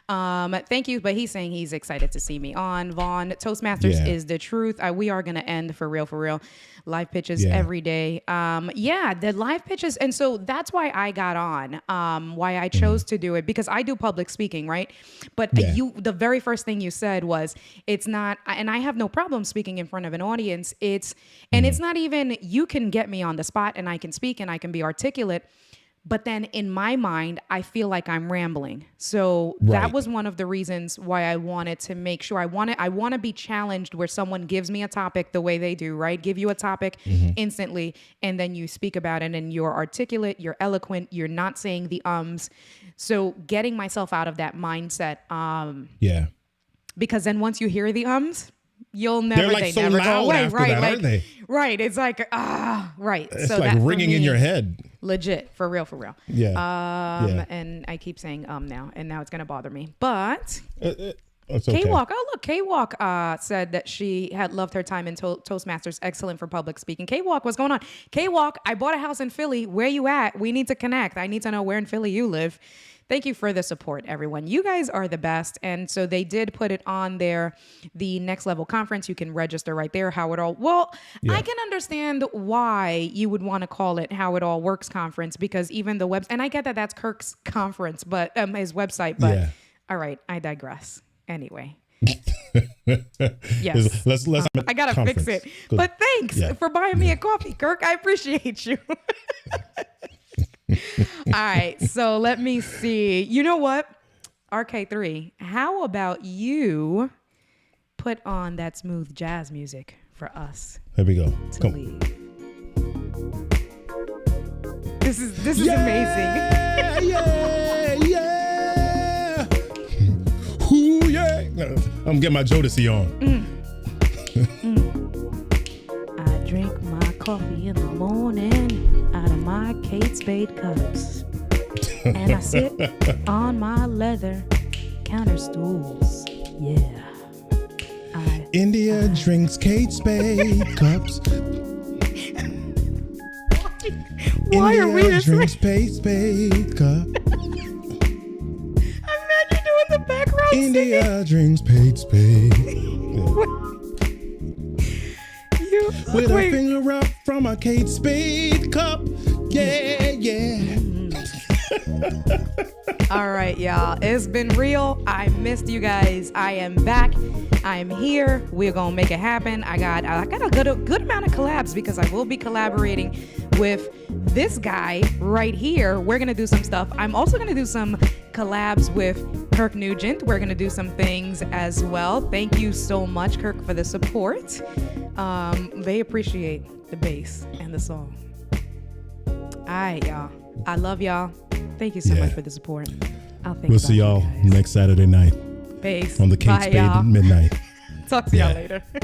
Thank you. But he's saying he's excited to see me on. Vaughn, Toastmasters is the truth. We are going to end for real. Live pitches every day. The live pitches. And so that's why I got on, why I chose to do it, because I do public speaking, right? But the very first thing you said was, it's not, and I have no problem speaking in front of an audience. It's not even, you can get me on the spot and I can speak and I can be articulate. But then in my mind, I feel like I'm rambling. So that was one of the reasons why I wanted to make sure I want to be challenged where someone gives me a topic the way they do, right? Give you a topic instantly, and then you speak about it and you're articulate, you're eloquent, you're not saying the ums. So getting myself out of that mindset. Because then once you hear the ums, you'll never, they're like so loud go away, right? That, aren't they? Right. It's like, right. It's so like ringing in your head. Legit, for real. Yeah. And I keep saying now, and now it's gonna bother me. But it's okay. K-Walk, K-Walk said that she had loved her time in Toastmasters, excellent for public speaking. K-Walk, what's going on? K-Walk, I bought a house in Philly. Where you at? We need to connect. I need to know where in Philly you live. Thank you for the support, everyone. You guys are the best. And so they did put it on there, the Next Level Conference. You can register right there, How It All. Well, I can understand why you would want to call it How It All Works Conference, because even the web, and I get that that's Kirk's conference, but his website, but all right, I digress. Anyway. Yes. Let's I gotta fix it. Good. But thanks for buying me a coffee, Kirk. I appreciate you. All right, so let me see. You know what? RK3, how about you put on that smooth jazz music for us? Here we go. Come. This is amazing. Ooh, yeah. I'm getting my Jodeci on. I drink my coffee in the morning out of my Kate Spade cups, and I sit on my leather counter stools. Yeah. India drinks Kate Spade cups. Why India are we this drinks Kate Spade cup. Imagine doing the background India singing. drinks Kate Spade. With a finger up from a Kate Spade cup. Yeah. All right, y'all. It's been real. I missed you guys. I am back. I'm here. We're gonna make it happen. I got a good amount of collabs because I will be collaborating with this guy right here. We're gonna do some stuff. I'm also gonna do some collabs with Kirk Nugent. We're gonna do some things as well. Thank you so much, Kirk, for the support. They appreciate the bass and the song. All right, y'all. I love y'all. Thank you so much for the support. We'll see y'all next Saturday night. Peace. On the Kate Spade y'all. Midnight. Talk to y'all later.